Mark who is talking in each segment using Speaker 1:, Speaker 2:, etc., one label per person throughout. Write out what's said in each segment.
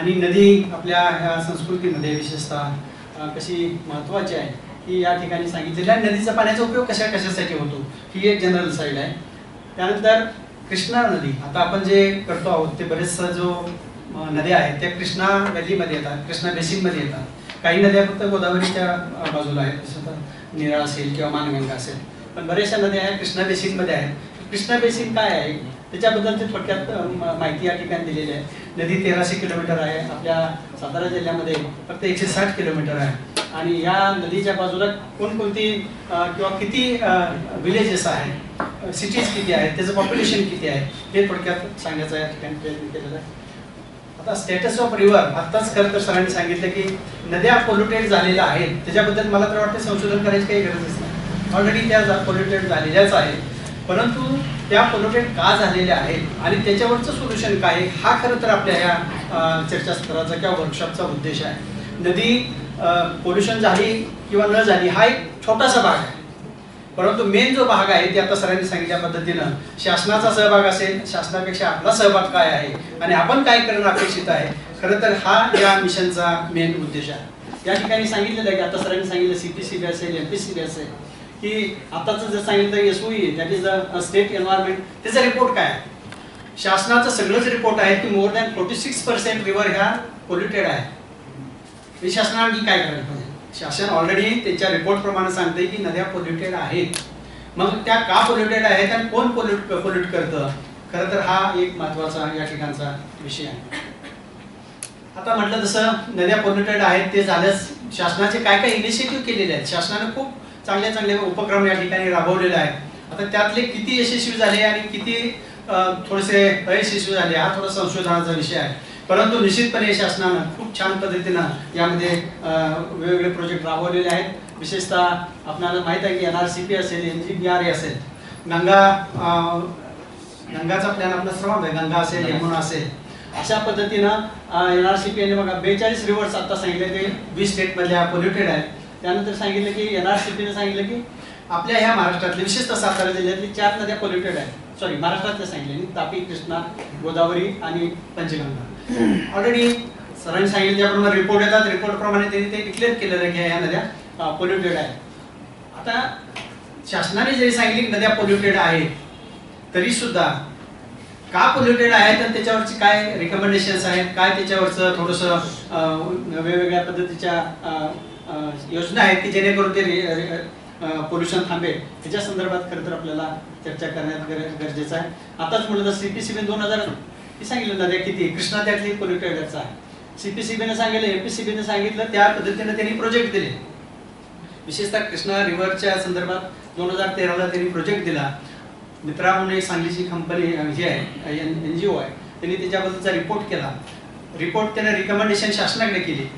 Speaker 1: आणि नदी आपल्या ह्या संस्कृतीमध्ये विशेषतः कशी महत्त्वाची आहे की या ठिकाणी सांगितलेल्या नदीचा पाण्याचा उपयोग कशासाठी होतो ही एक जनरल साईड आहे. त्यानंतर कृष्णा नदी, आता आपण जे करतो आहोत ते बरेचसा जो नद्या आहेत त्या कृष्णा व्हॅलीमध्ये येतात, कृष्णा बेसिनमध्ये येतात. काही नद्या फक्त गोदावरीच्या बाजूला आहेत, जसं निरा असेल किंवा मानगंगा असेल, पण बऱ्याचशा नद्या ह्या कृष्णा बेसिनमध्ये आहेत. कृष्णा बेसिन काय आहे त्याच्याबद्दलची थोडक्यात माहिती या ठिकाणी दिलेली आहे. नदी 1300 किलोमीटर आहे, आपल्या सातारा जिल्ह्यामध्ये फक्त 160 किलोमीटर आहे. आणि या नदीच्या बाजूला कोणकोणती किंवा किती विलेजेस आहेत, सिटीज किती आहेत, त्याचं पॉप्युलेशन किती आहे हे थोडक्यात सांगायचं या ठिकाणी प्रयत्न केलेला आहे. आता स्टेटस ऑफ रिव्हर, आत्ताच खरं तर सरांनी सांगितलं की नद्या पोल्युटेड झालेल्या आहेत, त्याच्याबद्दल मला तर वाटतं संशोधन करायची काही गरजच नाही. ऑलरेडी त्या पोल्युटेड झालेल्याच आहेत, परंतु त्या पोल्युटेड का झालेल्या आहेत आणि त्याच्यावरचं सोल्युशन काय आहे हा खरं तर आपल्या ह्या चर्चासत्राचा किंवा वर्कशॉपचा उद्देश आहे. नदी पोल्युशन झाली किंवा न झाली हा एक छोटासा भाग आहे, परंतु मेन जो भाग आहे ते आता सरांनी सांगितल्या पद्धतीनं शासनाचा सहभाग असेल, शासनापेक्षा आपला सहभाग काय आहे आणि आपण काय करणं अपेक्षित आहे, खरं तर हा या मिशनचा मेन उद्देश आहे. या ठिकाणी सांगितलेलं आहे की आता सरांनी सांगितलं CPCB असेल, MPCB असेल, की आताचं जर सांगितलं SOE that is the state environment, त्याचा रिपोर्ट काय आहे. शासनाचं सगळंच रिपोर्ट आहे की मोर दॅन 46% रिव्हर ह्या पोल्युटेड आहे. हे शासनाने काय करायला पाहिजे. शासन ऑलरेडी त्यांच्या रिपोर्ट प्रमाणे सांगते की नद्या पोल्युटेड आहेत. मग त्या का पोल्युटेड आहेत आणि कोण पोल्यूट करतं, खरं तर हा एक महत्त्वाचा या ठिकाणचा विषय आहे. आता म्हटलं तसं नद्या पोल्युटेड आहेत ते झाल्यास शासनाचे काय काय इनिशिएटिव्ह केलेले आहेत. शासनाने खूप चांगले उपक्रम या ठिकाणी राबवलेले आहेत. आता त्यातले किती यशस्वी झाले आणि किती थोडेसे अयशस्वी झाले हा थोडा संशोधनाचा विषय आहे. परंतु निश्चितपणे शासनानं खूप छान पद्धतीनं यामध्ये वेगवेगळे प्रोजेक्ट राबवलेले आहेत. विशेषतः आपल्याला माहीत आहे की NRCP असेल, NGBRA असेल, गंगाचा प्लॅन आपला सर्वांना आहे, गंगा असेल, यमुना असेल, अशा पद्धतीनं NRCP ने बघा 42 रिव्हर्स आता सांगितले ते 20 स्टेटमधल्या पोल्युटेड आहेत. त्यानंतर सांगितलं की NRCP ने सांगितलं की आपल्या ह्या महाराष्ट्रातले विशेषतः सातारा जिल्ह्यातली 4 नद्या पोल्युटेड आहेत. सॉरी, महाराष्ट्रातले सांगितले, तापी, कृष्णा, गोदावरी आणि पंचगंगा. ऑलरेडी सरांनी सांगितलं त्याप्रमाणे रिपोर्ट येतात, रिपोर्ट प्रमाणे त्यांनी ते डिक्लेअर केलेलं आहे की ह्या नद्या पोल्युटेड आहेत. आता शासनाने जरी सांगितले नद्या पोल्युटेड आहेत तरी सुद्धा का पोल्युटेड आहेत आणि त्याच्यावरची काय रिकमेंडेशन्स आहेत, काय त्याच्यावरचं थोडंसं वेगवेगळ्या पद्धतीच्या योजना आहेत की जेणेकरून ते पोल्युशन थांबेल, त्याच्या संदर्भात खरं तर आपल्याला चर्चा करण्यात गरजेचं आहे. आताच म्हटलं तर CPCB 2000 सांगितलं नद्या किती, कृष्णा त्यातली पोल्युटेडचा आहे. CPCB ने सांगितलं, MPCB ने सांगितलं, त्या पद्धतीने त्यांनी प्रोजेक्ट दिले. विशेषतः कृष्णा रिव्हरच्या संदर्भात 2013ला त्यांनी प्रोजेक्ट दिला. मित्रा म्हणून एक सांगलीची कंपनी ही आहे, NGO आहे, त्यांनी त्याच्याबद्दलचा रिपोर्ट केला. रिपोर्ट त्याने रिकमेंडेशन शासनाकडे केली.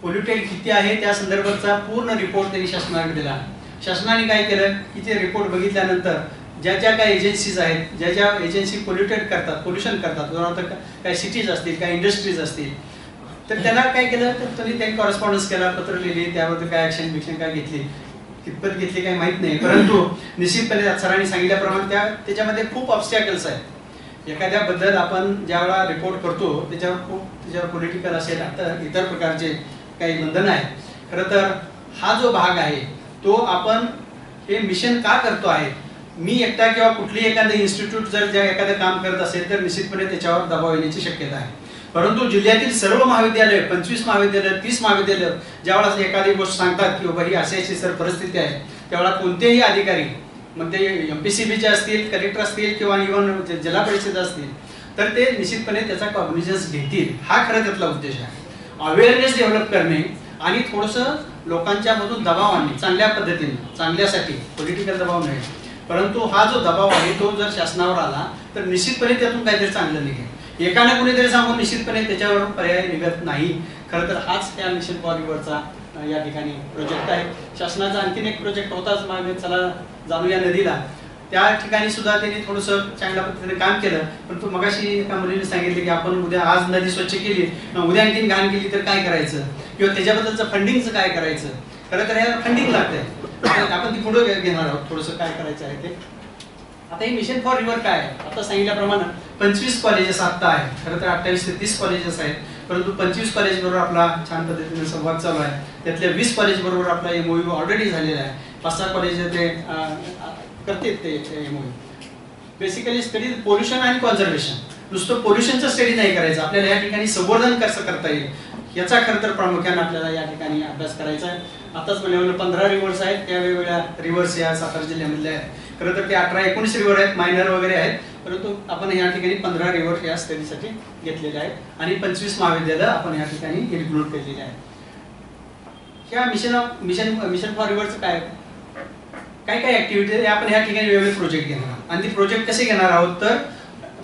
Speaker 1: पोल्युटेड किती आहे त्या संदर्भाचा पूर्ण रिपोर्ट त्यांनी शासनाकडे दिला. शासनाने काय केलं की ते रिपोर्ट बघितल्यानंतर ज्या काही एजन्सीज आहेत, ज्या एजन्सी पोल्युटेड करतात, पोल्युशन करतात, उदाहरणार्थ काही सिटीज असतील, काही इंडस्ट्रीज असतील, तर त्यांना काय केलं तर त्यांनी कॉरेस्पॉन्डन्स केला, पत्र लिहिली, त्यावर काय ऍक्शन काय घेतली, कितपत घेतली काही माहीत नाही. परंतु निश्चितपणे सरांनी सांगितल्याप्रमाणे त्याच्यामध्ये खूप ऑब्स्टॅकल्स आहेत. एखाद्याबद्दल आपण ज्यावेळा रिपोर्ट करतो त्याच्यावर पॉलिटिकल असेल, आता इतर प्रकारचे काही बंधन आहेत. खरं तर हा जो भाग आहे तो आपण हे मिशन का करतो आहे, मी एकटा किंवा कुठली एखादं इन्स्टिट्यूट जर एखादं काम करत असेल तर निश्चितपणे त्याच्यावर दबाव येण्याची शक्यता आहे. परंतु जिल्ह्यातील सर्व महाविद्यालय, 25 महाविद्यालय, 30 महाविद्यालय ज्यावेळेला एखादी गोष्ट सांगतात की बाबा ही अशी सर परिस्थिती आहे, त्यावेळेला कोणतेही अधिकारी, मग ते MPCBचे असतील, कलेक्टर असतील किंवा इव्हन जिल्हा परिषद असतील, तर ते निश्चितपने त्याचा कॉग्निझन्स घेतील. हा खरं त्यातला उद्देश आहे. अवेअरनेस डेव्हलप करणे आणि थोडंसं लोकांच्या मधून दबाव आणणे चांगल्या पद्धतीने, चांगल्यासाठी, पॉलिटिकल दबाव नाही. परंतु हा जो दबाव आहे तो जर शासनावर आला तर निश्चितपणे त्यातून काहीतरी चांगलं निघेल. एकाने कुणीतरी सांगून निश्चितपणे त्याच्यावर पर्याय निघत नाही. खरं तर हाच त्या मिशन फॉर रिव्हरचा या ठिकाणी प्रोजेक्ट आहे. शासनाचा आणखीन एक प्रोजेक्ट होताच मागे, चला जाणूया नदीला, त्या ठिकाणी सुद्धा त्यांनी थोडंसं चांगल्या पद्धतीने काम केलं. पण तो मगाशी एका मुलीने सांगितले की आपण उद्या आज नदी स्वच्छ केली, उद्या आणखीन घाण केली तर काय करायचं, किंवा त्याच्याबद्दलचं फंडिंगचं काय करायचं. खरं तर याला फंडिंग लागतंय, आपण ती पुढे घेणार आहोत थोडंसं काय करायचं आहे ते. आता हे मिशन फॉर रिव्हर काय आहे, आता सांगितल्याप्रमाणे 25 कॉलेजेस आत्ता आहेत. खरं तर 28 ते 30 कॉलेजेस आहेत, परंतु 25 कॉलेज बरोबर आपला छान पद्धतीने संवाद चालू आहे. त्यातल्या 20 कॉलेज बरोबर आपला MOU ऑलरेडी झालेला आहे. 5-6 कॉलेज ते करतात ते MOU. बेसिकली स्टडी पोल्युशन आणि कॉन्झर्वेशन. नुसतं पोल्युशनचं स्टडी नाही करायचं, आपल्याला या ठिकाणी संवर्धन कसं करता येईल याचा खरं तर प्रामुख्याने आपल्याला या ठिकाणी अभ्यास करायचा आहे. आताच म्हणजे 15 रिव्हर्स आहेत, त्या वेगवेगळ्या रिव्हर्स या सातारा जिल्ह्यामधल्या आहेत. खरं तर ते 18-19 रिव्हर आहेत, मायनर वगैरे आहेत, परंतु आपण या ठिकाणी 15 रिव्हर या स्टडीसाठी घेतलेले आहेत आणि 25 महाविद्यालय आपण या ठिकाणी इन्क्लूड केलेले आहेत. ह्या मिशन फॉर रिव्हरचं काय काय ऍक्टिव्हिटी आपण या ठिकाणी वेगवेगळे प्रोजेक्ट घेणार आहोत. आणि ते प्रोजेक्ट कसे घेणार आहोत तर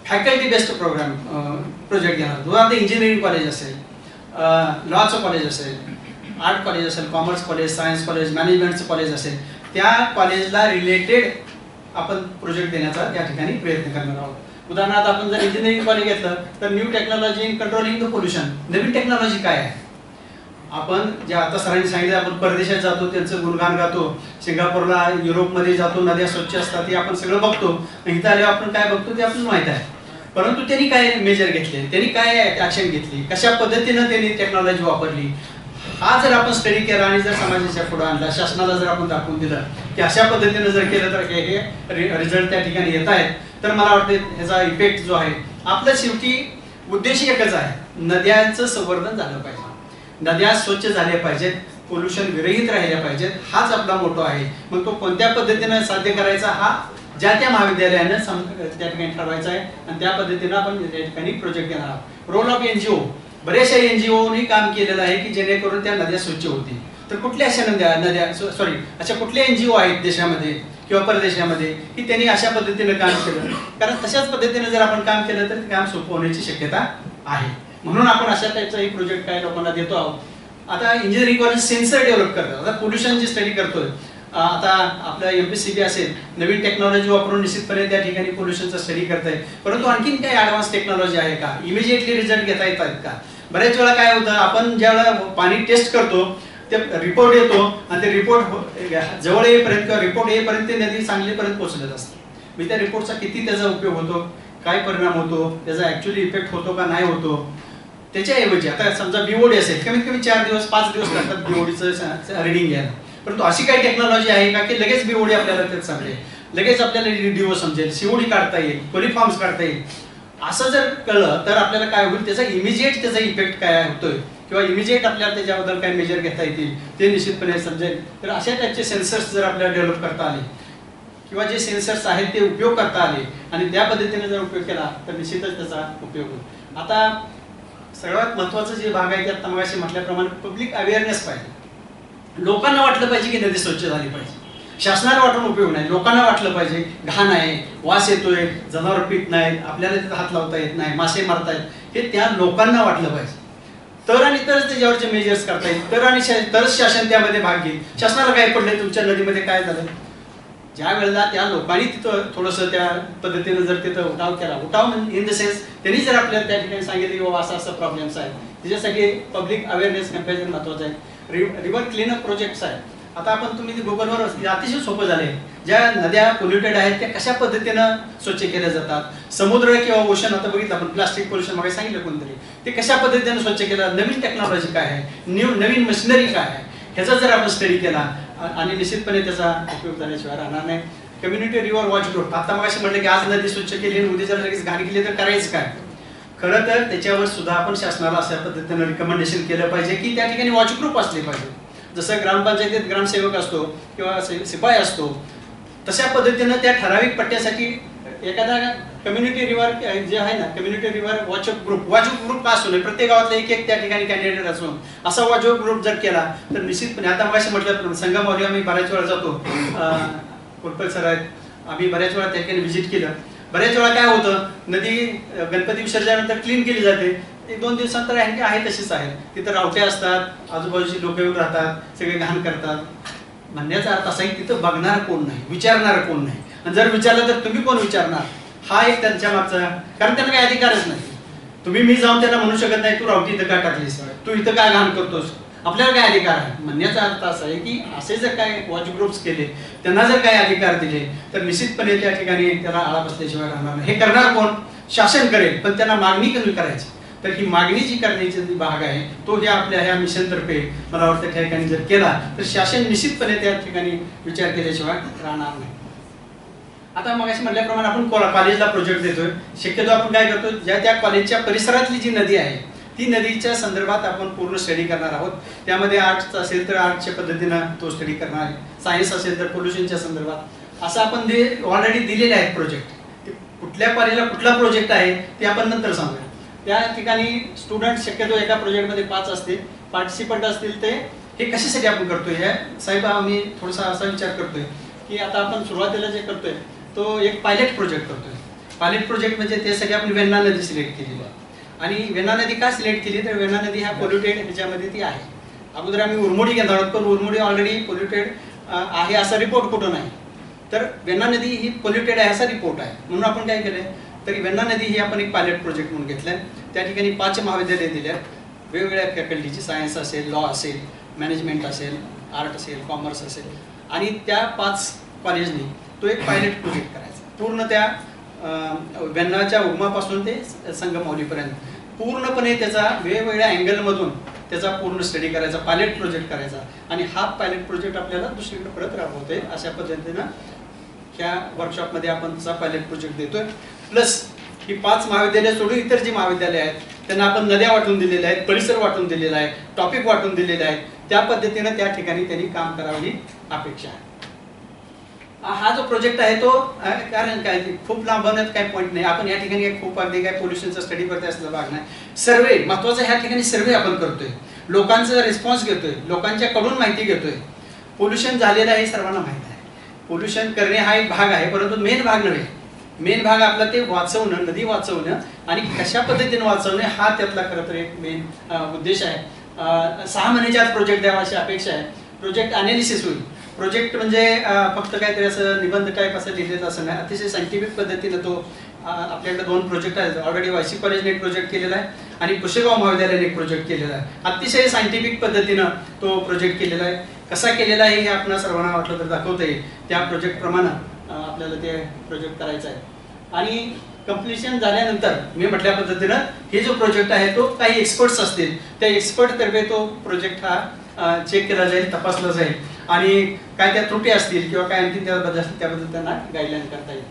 Speaker 1: फॅकल्टी बेस्ड प्रोग्राम प्रोजेक्ट घेणार आहोत. आता इंजिनिअरिंग कॉलेज असेल, लॉचं कॉलेज असेल, आर्ट कॉलेज असेल, कॉमर्स कॉलेज, सायन्स कॉलेज, मॅनेजमेंटचं कॉलेज असेल, त्या कॉलेजला रिलेटेड आपण प्रोजेक्ट देण्याचा या ठिकाणी प्रयत्न करणार आहोत. उदाहरणार्थ आपण जर इंजिनिअरिंग कॉलेज घेतलं तर new technology in controlling the pollution. Naveen technology काय आहे? आपण जे आता सरांनी सांगितलं, आपण परदेशात जातो त्यांचं गुणगान गातो, सिंगापूरला युरोपमध्ये जातो, नद्या स्वच्छ असतात ते आपण सगळं बघतो. इथं आले आपण काय बघतो ते आपल्याला माहित आहे. परंतु त्यांनी काय मेजर घेतले, त्यांनी काय ऍक्शन घेतली, कशा पद्धतीनं त्यांनी टेक्नॉलॉजी वापरली, हा जर आपण स्टडी केला आणि जर समाजाच्या पुढे आणला, शासनाला जर आपण दाखवून दिलं की अशा पद्धतीनं जर केलं तर हे रिझल्ट त्या ठिकाणी येत आहेत, तर मला वाटतं ह्याचा इफेक्ट जो आहे, आपलं शेवटी उद्देश एकच आहे, नद्यांचं संवर्धन झालं पाहिजे, नद्या स्वच्छ झाल्या पाहिजेत, पोल्युशन विरहित राहिल्या पाहिजेत, हाच आपला मोठो आहे. मग तो कोणत्या पद्धतीनं साध्य करायचा हा ज्या त्या महाविद्यालयानं त्या ठिकाणी ठरवायचा आहे आणि त्या पद्धतीनं आपण त्या ठिकाणी प्रोजेक्ट घेणार आहोत. रोल ऑफ NGO, बऱ्याचशा NGOनी काम केलेलं आहे की जेणेकरून त्या नद्या स्वच्छ होतील. तर कुठल्या अशा नद्या अशा कुठल्या NGO आहेत देशामध्ये किंवा परदेशामध्ये की त्यांनी अशा पद्धतीनं काम केलं? कारण तशाच पद्धतीने जर आपण काम केलं तर काम सोपं होण्याची शक्यता आहे. म्हणून आपण अशा टाईपचा एक प्रोजेक्ट काय लोकांना देतो आहोत. आता इंजिनिअरिंग कॉलेज सेन्सर डेव्हलप करतात. आता पोल्युशनची स्टडी करतोय. आता आपलं MPCB असेल, नवीन टेक्नॉलॉजी वापरून निश्चितपणे त्या ठिकाणी पोल्युशनचा स्टडी करताय. परंतु आणखीन काही ऍडव्हान्स टेक्नॉलॉजी आहे का? इमिजिएटली रिझल्ट घेता येतात का? बऱ्याच वेळा काय होतं, आपण ज्यावेळेला पाणी टेस्ट करतो ते रिपोर्ट येतो आणि ते रिपोर्ट जवळ येईपर्यंत किंवा रिपोर्ट येईपर्यंत ते नदी सांगलीपर्यंत पोहोचलेलं असतं. म्हणजे त्या रिपोर्टचा किती त्याचा उपयोग होतो, काय परिणाम होतो, त्याचा ऍक्च्युअली इफेक्ट होतो का नाही होतो, त्याच्याऐवजी आता समजा BOD असेल, कमीत कमी 4 दिवस 5 दिवस लागतात BODचं रिडिंग घ्यायला. परंतु अशी काही टेक्नॉलॉजी आहे का की लगेच BOD आपल्याला ते सांगेल, लगेच आपल्याला DO समजेल, COD काढता येईल, कोलिफॉर्म्स काढता येईल. असं जर कळलं तर आपल्याला काय होईल, त्याचा इमिजिएट त्याचा इफेक्ट काय होतोय किंवा इमिजिएट आपल्याला त्याच्याबद्दल काय मेजर घेता येतील ते निश्चितपणे समजेल. तर अशा टाईपचे सेन्सर्स जर आपल्याला डेव्हलप करता आले किंवा जे सेन्सर्स आहेत ते उपयोग करता आले आणि त्या पद्धतीने जर उपयोग केला तर निश्चितच त्याचा उपयोग होईल. आता सगळ्यात महत्त्वाचं जे भाग आहे त्यात मगाशी म्हटल्याप्रमाणे पब्लिक अवेअरनेस पाहिजे. लोकांना वाटलं पाहिजे की नदी स्वच्छ झाली पाहिजे. शासनाला वाटून उपयोग नाही, लोकांना वाटलं पाहिजे घाण आहे, वास येतोय, जनावर पीत नाहीत, आपल्याला तिथं हात लावता येत नाही, मासे मारतायत, हे त्या लोकांना वाटलं पाहिजे. तर आणि तरच त्याच्यावरचे मेजर्स करता येईल, तरच शासन त्यामध्ये भाग घेईल. शासनाला काय पडले, तुमच्या नदीमध्ये काय झालं, ज्या वेळेला त्या लोकांनी तिथं थोडंसं त्या पद्धतीनं जर तिथं उठाव केला, उठाव इन द सेन्स त्यांनी जर आपल्याला त्या ठिकाणी सांगितलं की बाबा असं असं प्रॉब्लेम्स आहेत, त्याच्यासाठी पब्लिक अवेअरनेस कॅम्पेन महत्त्वाचं आहे. रिव्हर क्लीनअप प्रोजेक्ट्स आहेत. आता आपण तुम्ही गुगलवर अतिशय सोपं झाले, ज्या नद्या पोल्युटेड आहेत त्या कशा पद्धतीनं स्वच्छ केल्या जातात, समुद्र किंवा ओशन आता बघितलं आपण, प्लास्टिक पोल्युशन मागे सांगितलं कोणतरी, ते कशा पद्धतीनं स्वच्छ केलं, नवीन टेक्नॉलॉजी काय आहे, नवीन मशिनरी काय आहे, ह्याचा जर आपण स्टडी केला आणि निश्चितपणे त्याचा उपयोग झाल्याशिवाय राहणार नाही. कम्युनिटी रिव्हर वॉच ग्रुप, आता मग म्हटलं की आज नदी स्वच्छ केली आणि उद्या जर लगेच घाण केली तर करायचं काय? खरं तर त्याच्यावर सुद्धा आपण शासनाला अशा पद्धतीनं रिकमेंडेशन केलं पाहिजे की त्या ठिकाणी वॉच ग्रुप असले पाहिजे. जसं ग्रामपंचायतीत ग्रामसेवक असतो किंवा शिपाई असतो, तशा पद्धतीनं त्या ठराविक पट्ट्यासाठी एखादा कम्युनिटी रिव्हर जे आहे ना, कम्युनिटी रिव्हर वॉच ग्रुप का असू नये, प्रत्येक गावातला एक त्या ठिकाणी कॅन्डिडेट असून असा वॉच ग्रुप जर केला तर निश्चितपणे, आता मग म्हटलं संगमावली आम्ही बऱ्याच वेळा जातो, कुलपल सर आहेत, आम्ही बऱ्याच वेळा त्या ठिकाणी व्हिजिट केलं. बऱ्याच वेळा काय होतं, नदी गणपती विसर्जनानंतर क्लीन केली जाते, 1-2 दिवसांत तर आहे तशीच आहे, तिथं रावटे असतात, आजूबाजूची लोक येऊन राहतात, सगळे घाण करतात. म्हणण्याचा अर्थ असा की तिथं बघणार कोण नाही, विचारणार कोण नाही, आणि जर विचारलं तर तुम्ही कोण विचारणार, हा एक त्यांच्या मागचा, कारण त्यांना काही अधिकारच नाही. तुम्ही मी जाऊन त्यांना म्हणू शकत नाही तू रावटी इथं काय टाकलीस, तू इथं काय घाण करतोस, आपल्याला काय अधिकार आहे. म्हणण्याचा अर्थ असा आहे की असे जर काय वॉच ग्रुप्स केले, त्यांना जर काय अधिकार दिले तर निश्चितपणे त्या ठिकाणी त्याला आळा बसल्याशिवाय राहणार नाही. हे करणार कोण? शासन करेल, पण त्यांना मागणी कमी करायची. तर ही मागणी जी करण्याची भाग आहे तो ह्या आपल्या ह्या मिशनतर्फे मला वाटतं त्या ठिकाणी जर केला तर शासन निश्चितपणे त्या ठिकाणी विचार केल्याशिवाय राहणार नाही. आता मग अशी म्हटल्याप्रमाणे आपण कॉलेजला प्रोजेक्ट देतोय. शक्यतो आपण काय करतो, ज्या त्या कॉलेजच्या परिसरातली जी नदी आहे ती नदीच्या संदर्भात आपण पूर्ण स्टडी करणार आहोत. त्यामध्ये आर्ट्स असेल तर आर्ट्सच्या पद्धतीनं तो स्टडी करणार आहे, सायन्स असेल तर पोल्युशनच्या संदर्भात असं आपण जे ऑलरेडी दिलेले आहेत प्रोजेक्ट. कुठल्या कॉलेजला कुठला प्रोजेक्ट आहे ते आपण नंतर सांगूया. त्या ठिकाणी स्टुडंट शक्यतो एका प्रोजेक्टमध्ये 5 असतील, पार्टिसिपंट असतील. ते हे कशासाठी आपण करतोय हे साहेब आम्ही थोडासा असा विचार करतोय की आता आपण सुरुवातीला जे करतोय तो एक पायलट प्रोजेक्ट करतोय. पायलट प्रोजेक्ट म्हणजे त्यासाठी आपण वेण्णा नदी सिलेक्ट केलेली आहे. आणि वेण्णा नदी का सिलेक्ट केली तर वेण्णा नदी ह्या पोल्युटेड ह्याच्यामध्ये ती आहे. अगोदर आम्ही उरमोडी घेणार आहोत पण उरमोडी ऑलरेडी पोल्युटेड आहे असा रिपोर्ट कुठं नाही. तर वेण्णा नदी ही पोल्युटेड आहे असा रिपोर्ट आहे. म्हणून आपण काय केलंय तर वेण्णा नदी ही आपण एक पायलट प्रोजेक्ट म्हणून घेतलाय. त्या ठिकाणी 5 महाविद्यालय दिल्यात वेगवेगळ्या फॅकल्टीची, सायन्स असेल, लॉ असेल, मॅनेजमेंट असेल, आर्ट असेल, कॉमर्स असेल. आणि त्या 5 कॉलेजनी तो एक पायलट प्रोजेक्ट करायचा पूर्ण त्या वेण्णाच्या उगमापासून ते संगमावलीपर्यंत पूर्णपणे त्याचा वेगवेगळ्या अँगलमधून त्याचा पूर्ण स्टडी करायचा, पायलट प्रोजेक्ट करायचा. आणि हा पायलट प्रोजेक्ट आपल्याला दुसरीकडे परत राबवतोय. अशा पद्धतीनं ह्या वर्कशॉपमध्ये आपण तसा पायलट प्रोजेक्ट देतोय. प्लस ही 5 महाविद्यालय सोडून इतर जी महाविद्यालय आहेत त्यांना आपण नद्या वाटून दिलेल्या आहेत, परिसर वाटून दिलेला आहे, टॉपिक वाटून दिलेले आहेत. त्या पद्धतीनं त्या ठिकाणी त्यांनी काम करावं ही अपेक्षा आहे. हा जो प्रोजेक्ट आहे तो कारण काय खूप लांबवण्यात काही पॉईंट नाही. आपण या ठिकाणी खूप अगदी काय पोल्युशनचा स्टडी करतोय असला भाग नाही. सर्वे महत्वाचा ह्या ठिकाणी सर्वे आपण करतोय, लोकांचा रिस्पॉन्स घेतोय, लोकांच्याकडून माहिती घेतोय. पोल्युशन झालेलं आहे सर्वांना माहिती आहे. पोल्युशन करणे हा एक भाग आहे परंतु मेन भाग नव्हे. मेन भाग आपला ते वाचवणं, नदी वाचवणं आणि कशा पद्धतीने वाचवणे हा त्यातला खरं तर एक मेन उद्देश आहे. 6 महिन्याच्या आत प्रोजेक्ट द्यावा अशी अपेक्षा आहे. प्रोजेक्ट अनालिसिस होईल. प्रोजेक्ट म्हणजे फक्त काहीतरी असं निबंध टाईप असं लिहिलेलं असं नाही, अतिशय सायंटिफिक पद्धतीनं तो आपल्याकडे 2 प्रोजेक्ट आहेत. ऑलरेडी वायसी कॉलेजने एक प्रोजेक्ट केलेला आहे आणि पुशेगाव महाविद्यालयाने एक प्रोजेक्ट केलेला आहे. अतिशय सायंटिफिक पद्धतीनं तो प्रोजेक्ट केलेला आहे. कसा केलेला आहे हे आपल्या सर्वांना वाटलं तर दाखवता येईल. त्या प्रोजेक्टप्रमाणे आपल्याला ते प्रोजेक्ट करायचं आहे. आणि कम्प्लिशन झाल्यानंतर मी म्हटल्या पद्धतीनं हे जो प्रोजेक्ट आहे तो काही एक्सपर्ट्स असतील, त्या एक्सपर्टतर्फे तो प्रोजेक्ट हा चेक केला जाईल, तपासला जाईल आणि काय त्या त्रुटी असतील किंवा काय आणखी त्याबद्दल असतील त्याबद्दल त्यांना गाईडलाईन करता येईल.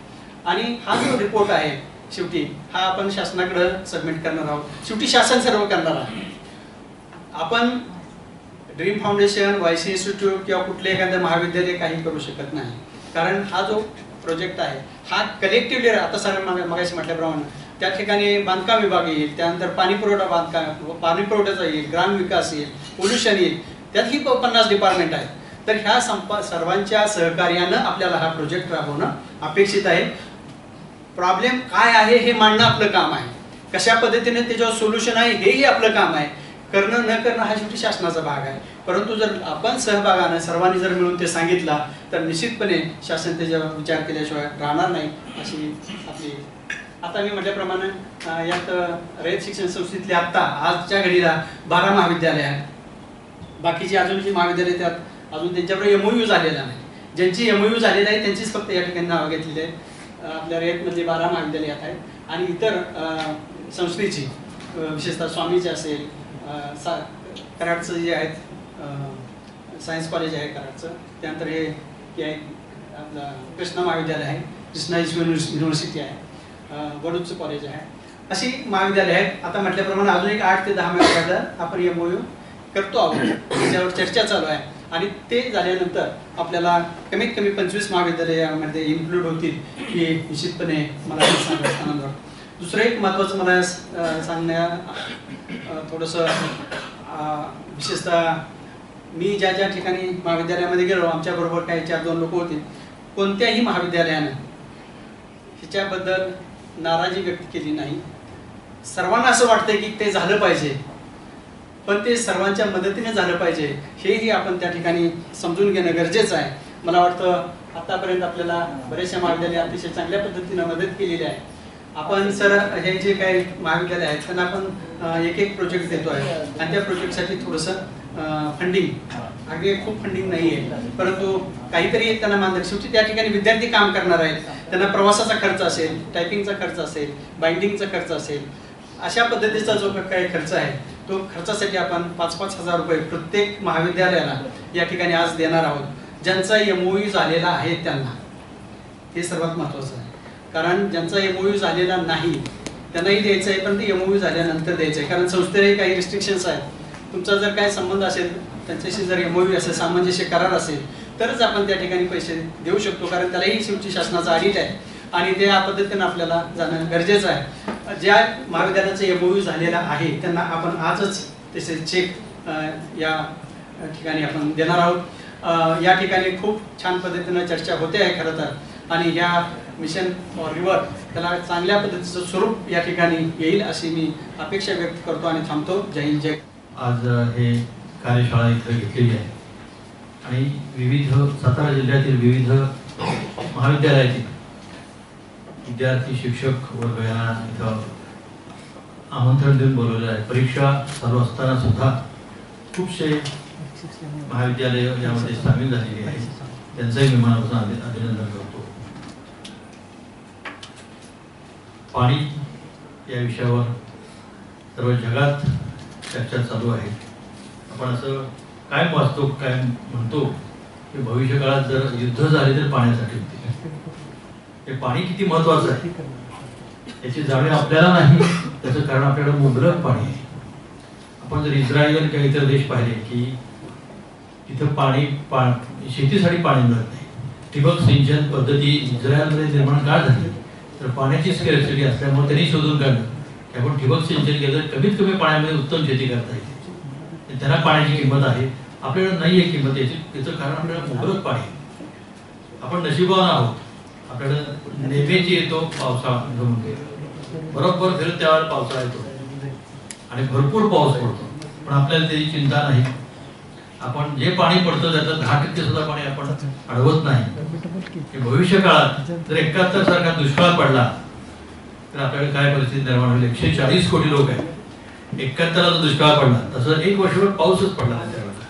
Speaker 1: आणि हा जो रिपोर्ट आहे शेवटी हा आपण शासनाकडे सबमिट करणार आहोत. शेवटी शासन सर्व करणार आहे. आपण ड्रीम फाउंडेशन, वायसी इन्स्टिट्यूट किंवा कुठले एखादं महाविद्यालय काही करू शकत नाही. कारण हा जो प्रोजेक्ट आहे हा कलेक्टिव्हली आता सर मगाशी म्हटल्याप्रमाणे त्या ठिकाणी बांधकाम विभाग येईल, त्यानंतर पाणी पुरवठ्याचा येईल, ग्राम विकास येईल, पोल्युशन येईल, त्यात ही 50 डिपार्टमेंट आहेत. तर ह्या सर्वांच्या सहकार्यानं आपल्याला हा प्रोजेक्ट राबवणं अपेक्षित आहे. प्रॉब्लेम काय आहे हे मांडणं आपलं काम आहे, कशा पद्धतीने त्याच्यावर सोल्युशन आहे हेही आपलं काम आहे. करणं न करणं हा शेवटी शासनाचा भाग आहे. परंतु जर आपण सहभागानं सर्वांनी जर मिळून ते सांगितला तर निश्चितपणे शासन त्याच्यावर विचार केल्याशिवाय राहणार नाही अशी आपली. आता मी म्हटल्याप्रमाणे यात रयत शिक्षण संस्थेतले आत्ता आजच्या घडीला 12 महाविद्यालय आहेत. बाकीची अजून जी महाविद्यालय त्यात अजून त्यांच्याबरोबर MOU झालेला नाही. ज्यांची MOU झालेली आहे त्यांचीच फक्त या ठिकाणी नावं घेतलेली आहेत. आपल्या रयतमध्ये 12 महाविद्यालयात आहेत आणि इतर संस्थेची विशेषतः स्वामीचे असेल, कराडचं जे आहेत सायन्स कॉलेज आहे कराडचं, त्यानंतर हे आहे आपलं कृष्णा महाविद्यालय आहे, कृष्णा युनिव्हर्सिटी आहे, वडूजचं कॉलेज आहे, अशी महाविद्यालय आहेत. आता म्हटल्याप्रमाणे अजून एक 8 ते 10 महाविद्यालयात आपण MOU करतो आहोत, त्याच्यावर चर्चा चालू आहे. आणि ते झाल्यानंतर आपल्याला कमीत कमी 25 महाविद्यालय यामध्ये इन्क्लूड होतील ही निश्चितपणे मला सांगायचं आनंद वाटतो. दुसरं एक महत्त्वाचं मला सांगण्या थोडंसं विशेषतः मी ज्या ज्या ठिकाणी महाविद्यालयामध्ये गेलो आमच्याबरोबर काही 4-2 लोक होते. कोणत्याही महाविद्यालयानं ह्याच्याबद्दल नाराजी व्यक्त केली नाही. सर्वांना असं वाटतंय की ते झालं पाहिजे पण ते सर्वांच्या मदतीने झालं पाहिजे हेही आपण त्या ठिकाणी समजून घेणं गरजेचं आहे. मला वाटतं आतापर्यंत आपल्याला बरेचशा महाविद्यालय अतिशय चांगल्या पद्धतीनं मदत केलेली आहे. आपण सर हे जे काही महाविद्यालय आहेत त्यांना आपण एक प्रोजेक्ट देतो आहे आणि त्या प्रोजेक्टसाठी थोडंसं फंडिंग मागे खूप फंडिंग नाही आहे, परंतु काहीतरी त्यांना मानधन. शेवटी त्या ठिकाणी विद्यार्थी काम करणार आहेत, त्यांना प्रवासाचा खर्च असेल, टायपिंगचा खर्च असेल, बाइंडिंगचा खर्च असेल, अशा पद्धतीचा जो काही खर्च आहे तो खर्चासाठी आपण 5-5 हजार रुपये प्रत्येक महाविद्यालयाला या ठिकाणी आज देणार आहोत. ज्यांचा MOU झालेला आहे त्यांना, हे सर्वात महत्त्वाचं आहे. कारण ज्यांचा MOU झालेला नाही त्यांनाही द्यायचं आहे, पण ते MOU झाल्यानंतर द्यायचं आहे. कारण संस्थेलाही काही रिस्ट्रिक्शन्स आहेत. तुमचा जर काय संबंध असेल, त्यांच्याशी जर MOU असेल, सामंजस्य करार असेल, तरच आपण त्या ठिकाणी पैसे देऊ शकतो. कारण त्यालाही शेवटी शासनाचा ऑडिट आहे आणि त्या पद्धतीनं आपल्याला जाणं गरजेचं आहे. ज्या महाविद्यालयाचा MOU झालेला आहे त्यांना आपण आजच त्याचे चेक या ठिकाणी आपण देणार आहोत. या ठिकाणी खूप छान पद्धतीनं चर्चा होते आहे खरं तर, आणि ह्या मिशन फॉर रिव्हर त्याला चांगल्या पद्धतीचं स्वरूप या ठिकाणी येईल अशी मी अपेक्षा व्यक्त करतो आणि थांबतो. जय हिंद, जय.
Speaker 2: आज हे कार्यशाळा इथं घेतलेली आहे आणि विविध सातारा जिल्ह्यातील विविध महाविद्यालयातील विद्यार्थी शिक्षक वर्ग यांना इथं आमंत्रण देऊन बोलवलेलं आहे. परीक्षा चालू असताना सुद्धा खूपसे महाविद्यालय यामध्ये सामील झालेली आहे. त्यांचंही मी मनापासून अभिनंदन करतो. पाणी या विषयावर सर्व जगात चर्चा चालू आहे. आपण असं काय वाचतो, काय म्हणतो की भविष्य काळात जर युद्ध झाले तर पाण्यासाठी होते. हे पाणी किती महत्वाचं आहे याची जाणीव आपल्याला नाही. त्याचं कारण आपल्याला मुबलक पाणी आहे. आपण जर इस्रायल किंवा इतर देश पाहिले की तिथं पाणी शेतीसाठी पाणी मिळत नाही. ठिबक सिंचन पद्धती इस्रायलमध्ये निर्माण का झाली तर पाण्याची स्कॅर्सिटी असल्यामुळे त्यांनी शोधून काढलं की आपण ठिबक सिंचन केलं तर कमीत कमी पाण्यामध्ये उत्तम शेती करता येते. त्यांना पाण्याची किंमत आहे, आपल्याला नाही आहे किंमत याची. त्याचं कारण आपल्याला मुबलक पाणी. आपण नशिबवान आहोत. आपल्याला नेहमीची येतो पावसाळा, बरोबर फिरत त्यावेळेला पावसाळा येतो आणि भरपूर पाऊस पडतो, पण आपल्याला त्याची चिंता नाही. आपण जे पाणी पडतं त्यातलं 10% सुद्धा पाणी आपण अडवत नाही. भविष्य काळात जर 71 सारखा दुष्काळ पडला तर आपल्याला काय परिस्थिती निर्माण होईल. 140 कोटी लोक आहेत. 71ला जो दुष्काळ पडला तसं 1 वर्षभर पाऊसच पडला नाही त्यावेळेला.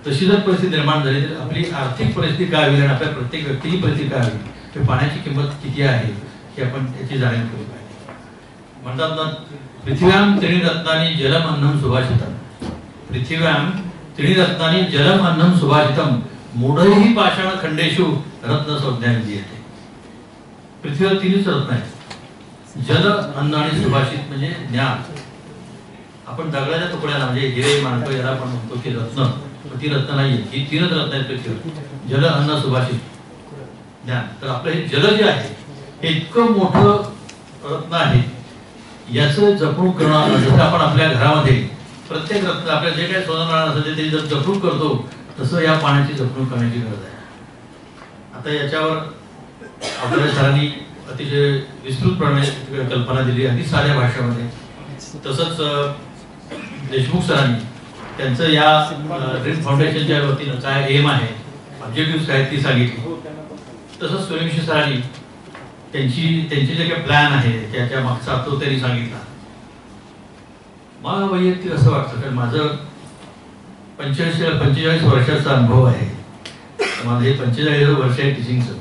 Speaker 2: तशी जर परिस्थिती निर्माण झाली तर आपली आर्थिक परिस्थिती काय होईल आणि आपल्या प्रत्येक व्यक्तीची परिस्थिती काय होईल, तर पाण्याची किंमत किती आहे ही आपण त्याची जाणीव केली पाहिजे. म्हणतात ना, पृथिव्याम त्रिरत्नानि जलम अन्नम सुभाषितम. पृथिव्याम त्रिरत्नानि जलम अन्नम सुभाषितम मूढैः पाषाण खंडेषु रत्न संज्ञा विधीयते. पृथ्वीवर 3च रत्न आहेत, जल, अन्न आणि सुभाषित म्हणजे ज्ञान. आपण दगडाच्या तुकड्याला म्हणजे हिरे माणको याला आपण म्हणतो की रत्न, पण ती रत्न नाहीये. ही 3च रत्न आहेत पृथ्वीवर, जल, अन्न, सुभाषित, ज्ञान. तर आपलं हे जल जे आहे हे इतकं मोठं रत्न आहे, याचं जपणूक करणं. जसं आपण आपल्या घरामध्ये प्रत्येक रत्न आपल्या जे काही सोनं असेल ते जर जपणूक करतो तसं या पाण्याची जपणूक करण्याची गरज आहे. आता याच्यावर आपल्या सरांनी अतिशय विस्तृतपणे कल्पना दिली, अगदी साध्या भाषेमध्ये. तसंच देशमुख सरांनी त्यांचं या ड्रीम फाउंडेशनच्या वतीनं काय एम आहे, ऑब्जेक्टिव्ह काय ती सांगितली. तसंच सूर्यवंशी सरांनी त्यांचे जे काही प्लॅन आहे त्याच्या मागचा तो त्यांनी सांगितला. मला वैयक्तिक असं वाटतं कारण माझं 45 वर्षाचा अनुभव आहे. माझं हे 45 वर्ष आहे टीचिंगचं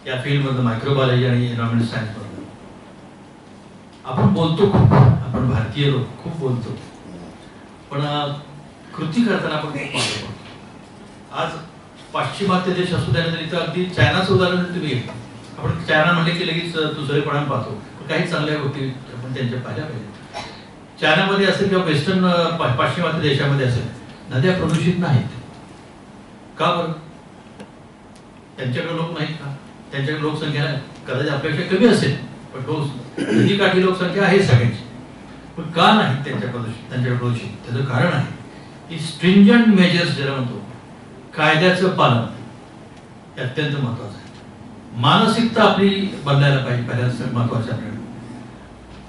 Speaker 2: या फील्डमधलं, मायक्रोबायोलॉजी आणि एन्व्हायरमेंटल सायन्समधलं. आपण बोलतो खूप, आपण भारतीय लोक खूप बोलतो, पण कृती करताना आपण खूप मागे पडतो. आज पाश्चिमात्य देश असू द्या तर इथं अगदी चायनाचं उदाहरण तुम्ही घेतो. आपण चायना म्हणले की लगेच दुसरेपणाने पाहतो, पण काही चांगल्या गोष्टी आपण त्यांच्या पाहिल्या पाहिजे. चायनामध्ये असेल किंवा वेस्टर्न पाश्चिमात्य देशामध्ये असेल, नद्या प्रदूषित नाहीत. का बरं? त्यांच्याकडे लोक नाहीत का? त्यांच्याकडे लोकसंख्या कदाचित आपल्यापेक्षा कमी असेल, पण नदीकाठी लोकसंख्या आहे सगळ्यांची, पण का नाही त्यांच्याकडे प्रदूषित? त्याचं कारण आहे की स्ट्रिंजंट मेजर्स ज्याला म्हणतो, कायद्याचं पालन हे अत्यंत महत्वाचं आहे. मानसिकता आपली बदलायला पाहिजे. पहिल्याच महत्वाचं आपल्याला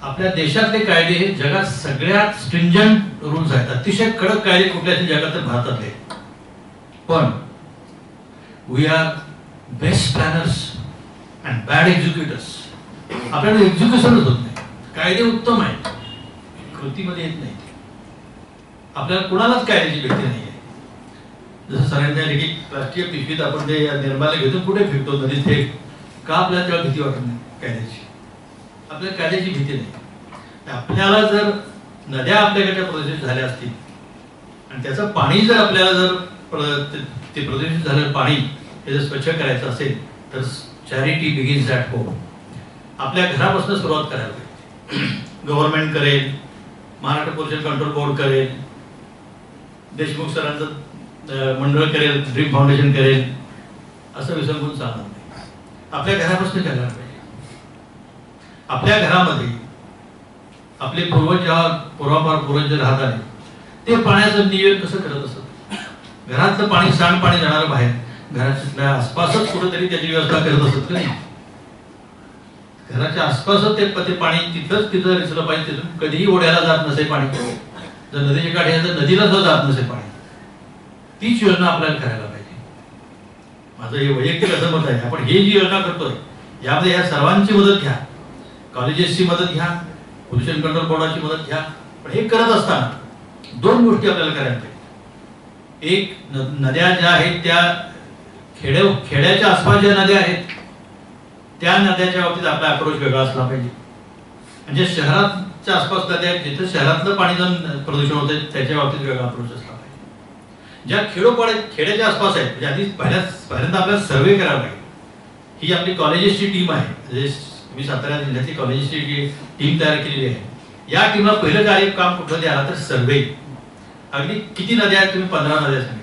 Speaker 2: आपल्या देशातले कायदे हे जगात सगळ्यात स्ट्रिंजंट रूल्स आहेत. अतिशय कडक कायदे कुठल्याही जगात तर भारतातले. पण we are best planners and bad executors. आपल्याला एक्झिक्युशनच होत नाही. कायदे उत्तम आहेत, कृतीमध्ये येत नाही. आपल्याला कुणालाच कायद्याची भीती नाही आहे. जसं सरांनी की प्लास्टिक पिशवीत आपण ते निर्माल्य घेतो कुठे फेकतो नदीत थेट, का आपल्याला तेव्हा भीती वाटत नाही कायद्याची? आपल्याला कायद्याची भीती नाही. आपल्याला जर नद्या आपल्याकडे प्रदूषित झाल्या असतील आणि त्याचं पाणी जर आपल्याला जर ते प्रदूषित झालेलं पाणी हे जर स्वच्छ करायचं असेल तर चॅरिटी बिगिन्स ॲट होम. आपल्या घरापासून सुरुवात करायला पाहिजे. गव्हर्नमेंट करेल, महाराष्ट्र पोल्युशन कंट्रोल बोर्ड करेल, देशमुख सरांचं मंडळ करेल, ड्रीम फाउंडेशन करेल, असं विसंबून चालणार नाही. आपल्या घरापासून करायला पाहिजे. आपल्या घरामध्ये आपले पूर्वज जे राहत आले ते पाण्याचं नियोजन कसं करत असत? घरातलं पाणी, सांडपाणी जाणारं बाहेर, घराच्या आसपासच कुठेतरी त्याची व्यवस्था करत असत का नाही? घराच्या आसपासच ते पाणी तिथं रिसलं पाहिजे. तिथून कधीही ओढ्याला जात नसे पाणी, जर नदीच्या काठी तर नदीला सुद्धा जात नसे पाणी. तीच योजना आपल्याला करायला पाहिजे. माझं हे वैयक्तिक असं मत आहे. आपण हे जी योजना करतोय यामध्ये या सर्वांची मदत घ्या, कॉलेजेसची मदत घ्या, पोल्युशन कंट्रोल बोर्डाची मदत घ्या. पण हे करत असताना दोन गोष्टी आपल्याला करायला पाहिजे. एक, नद्या ज्या आहेत त्या खेड्याच्या आसपास ज्या नद्या आहेत त्या नद्याच्या बाबतीत आपला अप्रोच वेगळा असला पाहिजे. म्हणजे शहराच्या आसपास नद्या आहेत जिथे शहरातलं पाणी जर प्रदूषण होते त्याच्या बाबतीत वेगळा अप्रोच असला पाहिजे. ज्या खेड्याच्या आसपास आहेत म्हणजे आधी पहिल्यांदा आपल्याला सर्वे करायला पाहिजे. ही आपली कॉलेजेसची टीम आहे. म्हणजे मी सातारा जिल्ह्यातली कॉलेजेसची टीम तयार केलेली आहे. या टीमला पहिलं काम कुठलं द्यायला तर सर्वे. अगदी किती नद्या आहेत? तुम्ही 15 नद्या सांगितल्या.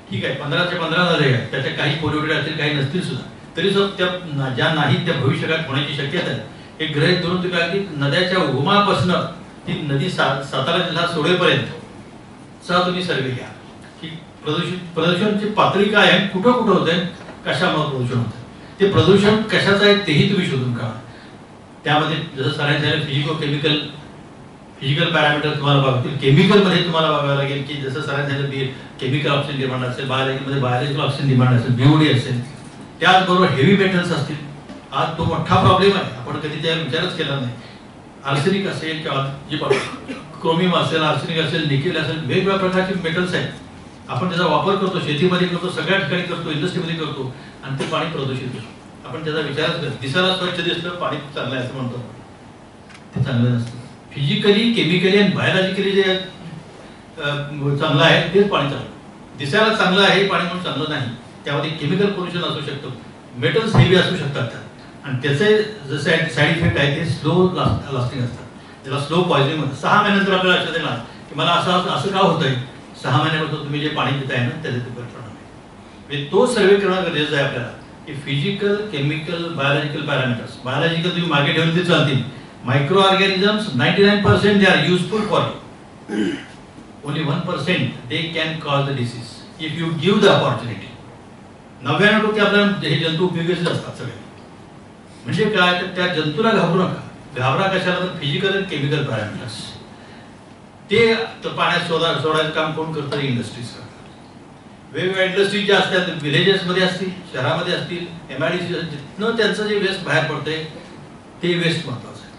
Speaker 2: ठीक आहे, 15च्या 15 नद्या आहेत, त्याच्या काही पोल्युटेड असतील, काही नसतील सुद्धा. तरी सुद्धा त्या ज्या नाहीत त्या भविष्यकाळात होण्याची शक्यता आहे. एक ग्रहित धरून तुम्ही अगदी नद्याच्या उगमापासून ती नदी सातारा जिल्हा सोडेपर्यंत चा तुम्ही सर्वे घ्या की प्रदूषणची पातळी काय आहे, कुठं कुठं होत आहे, कशामुळे प्रदूषण होतं, ते प्रदूषण कशाचं आहे तेही तुम्ही शोधून काढा. त्यामध्ये जसं सरांनी फिजिकल पॅरामीटर तुम्हाला बघतील. केमिकलमध्ये तुम्हाला बघावं लागेल की जसं सरांनी केमिकल ऑक्सिजन डिमांड असेल, बायोलॉजीमध्ये बायोलॉजिकल ऑक्सिजन डिमांड असेल, बीओडी असेल, त्याचबरोबर हेवी मेटल्स असतील. आज तो मोठा प्रॉब्लेम आहे, आपण कधी त्यावर विचारच केला नाही. आर्सेनिक असेल किंवा जी क्रोमियम असेल, आर्सेनिक असेल, निकेल असेल, वेगवेगळ्या प्रकारचे मेटल्स आहेत. आपण त्याचा वापर करतो, शेतीमध्ये करतो, सगळ्या ठिकाणी करतो, इंडस्ट्रीमध्ये करतो आणि ते पाणी प्रदूषित होतं. आपण त्याचा विचारच करतो. दिसायला स्वच्छ दिसलं पाणी चांगलं आहे असं म्हणतो, ते चांगलं नसतं. फिजिकली, केमिकली आणि बायोलॉजिकली जे चांगलं आहे तेच पाणी चांगलं. दिसायला चांगलं आहे पाणी म्हणून चांगलं नाही. त्यामध्ये केमिकल पोल्युशन असू शकतं, मेटल्स हेवी असू शकतात त्यात आणि त्याचे जसे साईड इफेक्ट आहे ते स्लो लास्टिंग असतात. त्याला स्लो पॉइझनिंग म्हणतात. 6 महिन्यानंतर आपल्याला लक्षात येणार की मला असं का होतंय. 6 महिन्यापासून तुम्ही जे पाणी पिताय ना त्याचे ते परिणाम आहे. तो सर्वे करणं गरजेचं आहे आपल्याला की physical, chemical, biological parameters. Biological तुम्ही मागे ठेवून ते चालतील. Micro organisms 99% they are useful for you. Only 1% they can cause the disease if you give the opportunity. 99% आपल्याला हे जंतू उपयोगीच असतात सगळे. म्हणजे काय तर त्या जंतूला घाबरू नका. घाबरा कशाला तर फिजिकल आणि केमिकल पॅरामीटर्स ते पाण्यात सोडायचं काम कोण करतं? इंडस्ट्रीज करतात. वेगवेगळ्या इंडस्ट्रीज ज्या असतात विलेजेसमध्ये असतील, शहरामध्ये असतील, MIDC जिथनं त्यांचं जे वेस्ट बाहेर पडतंय ते वेस्ट महत्वाचं आहे.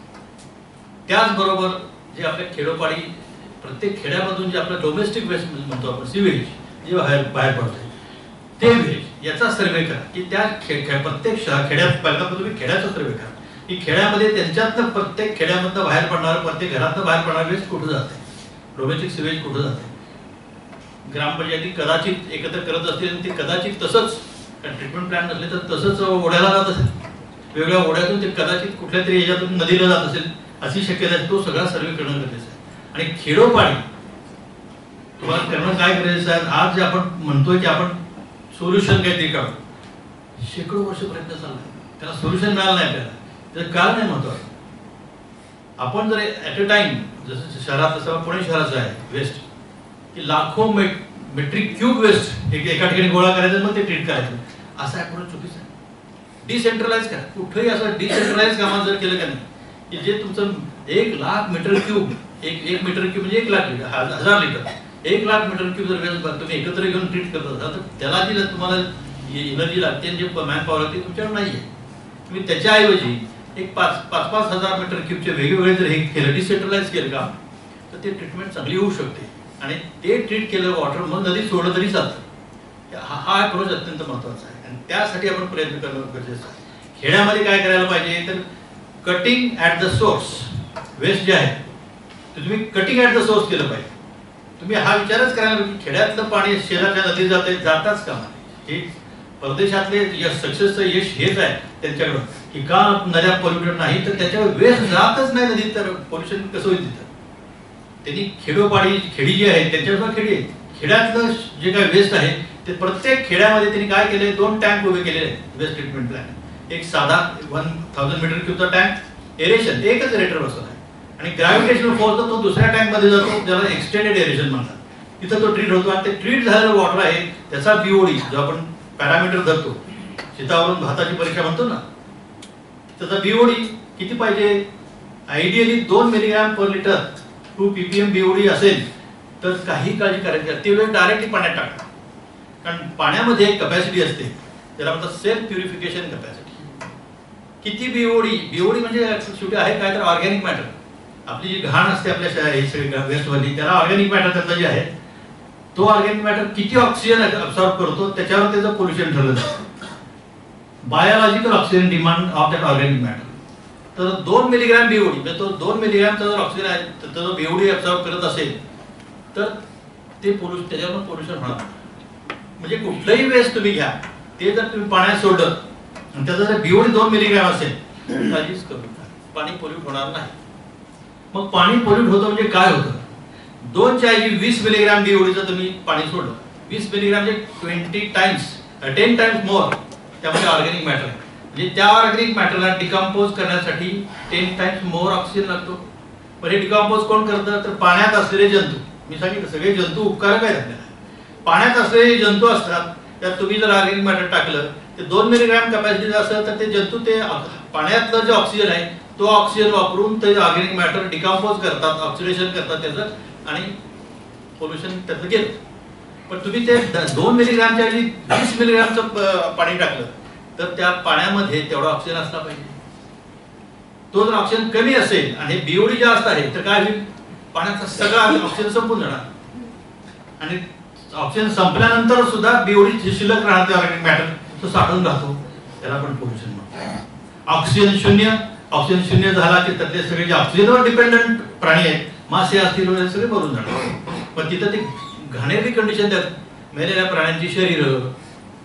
Speaker 2: त्याचबरोबर जे आपल्या खेडोपाडी प्रत्येक खेड्यामधून जे आपलं डोमेस्टिक वेस्ट म्हणतो आपण सीवेज जे बाहेर पडतंय ते वेज याचा सर्वे करा की त्या प्रत्येक खेड्यात पहिला तुम्ही खेड्याचा सर्वे करा की खेड्यामध्ये त्यांच्यातनं प्रत्येक खेड्यामधनं बाहेर पडणारं, प्रत्येक घरातनं बाहेर पडणारं वेस्ट कुठं जाते, डोमेस्टिक सिवेज कुठं जाते. ग्रामपंचायती कदाचित एकत्र करत असतील आणि ते कदाचित तसंच ट्रीटमेंट प्लॅन नसले तर तसंच ओढ्याला जात असेल, वेगळ्या ओढ्यातून ते कदाचित कुठल्या तरी याच्यातून नदीला जात असेल अशी शक्यता आहे. तो सगळा सर्वे करणं गरजेचं आहे. आणि खेडोपाडी तुम्हाला करणं काय गरजेचं आहे. आज जे आपण म्हणतोय की आपण सोल्युशन काहीतरी काढू, शेकडो वर्ष प्रयत्न चाललाय, त्याला सोल्युशन मिळालं नाही. आपल्याला त्याचं कारण नाही महत्वाचं. आपण जर ॲट अ टाइम जसं शहरात जसं पुणे शहराचं आहे वेस्ट की लाखो मेट्रिक क्यूब वेस्ट एका ठिकाणी गोळा करायचं मग ते ट्रीट करायचं, असं अप्रोच चुकीचं आहे. डिसेंट्रलाइज करा. कुठेही असं डिसेंट्रलाइज कामात जर केलं का नाही की जे तुमचं 1 लाख मीटर क्यूब, एक मीटर क्यूब म्हणजे 1 lakh litre, 1000 litre, 1 lakh metre cube जर वेस्ट तुम्ही एकत्र घेऊन ट्रीट करत असाल तर त्याला जी तुम्हाला एनर्जी लागते जे मॅन पॉवर लागते तुमच्याकडे नाही आहे. तुम्ही त्याच्याऐवजी एक 5,000 मीटर क्यूबचे वेगवेगळे जर हे केलं, डिसेंट्रलाइज केलं का तर ते ट्रीटमेंट चांगली होऊ शकते आणि ते ट्रीट केलं वॉटर मग नदीत सोडलं तरी चालतं. हा अप्रोच अत्यंत महत्त्वाचा आहे आणि त्यासाठी आपण प्रयत्न करणं गरजेचं आहे. खेड्यामध्ये काय करायला पाहिजे तर cutting at the source. Waste जे आहे ते तुम्ही कटिंग ॲट द सोर्स केलं पाहिजे. तुम्ही हा विचारच करायला की खेड्यातलं पाणी शेजारच्या नदीत जाताच का हे परदेशातले सक्सेसचं यश हेच आहे त्यांच्याकडं की का नद्या पोल्युटेड नाही तर त्याच्यावर वेस्ट जातच नाही नदीत, तर पोल्युशन कसं होईल तिथं. त्यांनी खेडी जी आहे त्यांच्यावर खेडी आहे, खेड्यातलं जे काय वेस्ट आहे ते प्रत्येक खेड्यामध्ये त्यांनी काय केले 2 टँक उभे केलेले आहेत वेस्ट ट्रीटमेंट प्लॅन. एक साधा 1000 मीटर क्यूबचा टँक, एरेशन एकच एरेटर बसवला आहे आणि ग्रॅव्हिटेशनल फोर्स तो दुसऱ्या टँक मध्ये जातो ज्याला एक्सटेंडेड एरेशन म्हणतात. तिथं तो ट्रीट होतो आणि ते ट्रीट झालेलं वॉटर आहे त्याचा बीओडी जो आपण पॅरामीटर धरतो, शेतावरून भाताची परीक्षा म्हणतो ना, त्याचा बीओडी किती पाहिजे. Ideally 2 milligram per litre 2 ppm BOD असेल तर काही काळजी करायची ते वेळ डायरेक्टली पाण्यात टाका. कारण पाण्यामध्ये एक कपॅसिटी असते त्याला म्हणतात सेल्फ प्युरिफिकेशन कपॅसिटी. किती बीओडी म्हणजे शेवटी आहे काय तर ऑर्गॅनिक मॅटर. आपली जी घाण असते आपल्या वेस्टवरली त्याला ऑर्गॅनिक मॅटर त्याचा जे आहे तो ऑर्गॅनिक मॅटर किती ऑक्सिजन अब्सॉर्ब करतो त्याच्यावर त्याचं पोल्युशन ठरलं जातं. Biological oxygen demand of that organic matter. तर 2 मिलीग्रॅम बीओडी म्हणजे तो 2 मिलीग्रॅमचा जर ऑक्सिजन आहे तर तो बीओडी अब्सॉर्ब करत असेल तर ते त्याच्यावर पोल्युशन होणार. म्हणजे कुठलंही वेस्ट तुम्ही घ्या ते जर तुम्ही पाण्यात सोडलं आणि त्याचा जर बीओडी 2 मिलीग्रॅम असेल काळजीच करू नका, पाणी पोल्यूट होणार नाही. मग पाणी पोल्यूट होतं म्हणजे काय होतं. 2 च्या ऐवजी 20 मिलीग्रॅम बीओडीचं तुम्ही पाणी सोडलं, 20 मिलीग्रॅम म्हणजे 10 टाइम्स मोर त्यामध्ये ऑर्गॅनिक मॅटर आहे. म्हणजे त्या ऑर्गॅनिक मॅटरला डिकम्पोज करण्यासाठी 10 टाइम्स मोर ऑक्सिजन लागतो. पण हे डिकम्पोज कोण करतं तर पाण्यात असलेले जंतू. मी सांगितलं सगळे जंतू उपकारक आहेत आपल्याला. पाण्यात असलेले जंतू असतात त्यात तुम्ही जर ऑर्गॅनिक मॅटर टाकलं ते 2 मिलीग्रॅम कॅपॅसिटीचं असेल तर ते जंतू ते पाण्यातलं जे ऑक्सिजन आहे तो ऑक्सिजन वापरून ते ऑर्गॅनिक मॅटर डिकम्पोज करतात, ऑक्सिडेशन करतात त्याचं आणि पोल्युशन त्याचं गेलं. पण तुम्ही ते 2 मिलीग्रॅमच्या ऐवजी 20 मिलीग्रॅमचं पाणी टाकलं तर त्या पाण्यामध्ये तेवढा ऑक्सिजन असला पाहिजे. तो जर ऑक्सिजन कमी असेल आणि बीओडी जास्त आहे तर काय होईल पाण्याचा सगळा ऑक्सिजन संपून जाणार आणि ऑक्सिजन संपल्यानंतर सुद्धा बीओडी शिल्लक राहते ऑर्गॅनिक मॅटर तो साठवून राहतो, त्याला पण पोल्युशन म्हणतात. ऑक्सिजन शून्य झाला की त्यातले सगळे जे ऑक्सिजनवर डिपेंडंट प्राणी आहेत मासे असतील वगैरे सगळे मरून जातात. पण तिथं ते घाणेरडी कंडिशन त्यात मेलेल्या प्राण्यांची शरीरं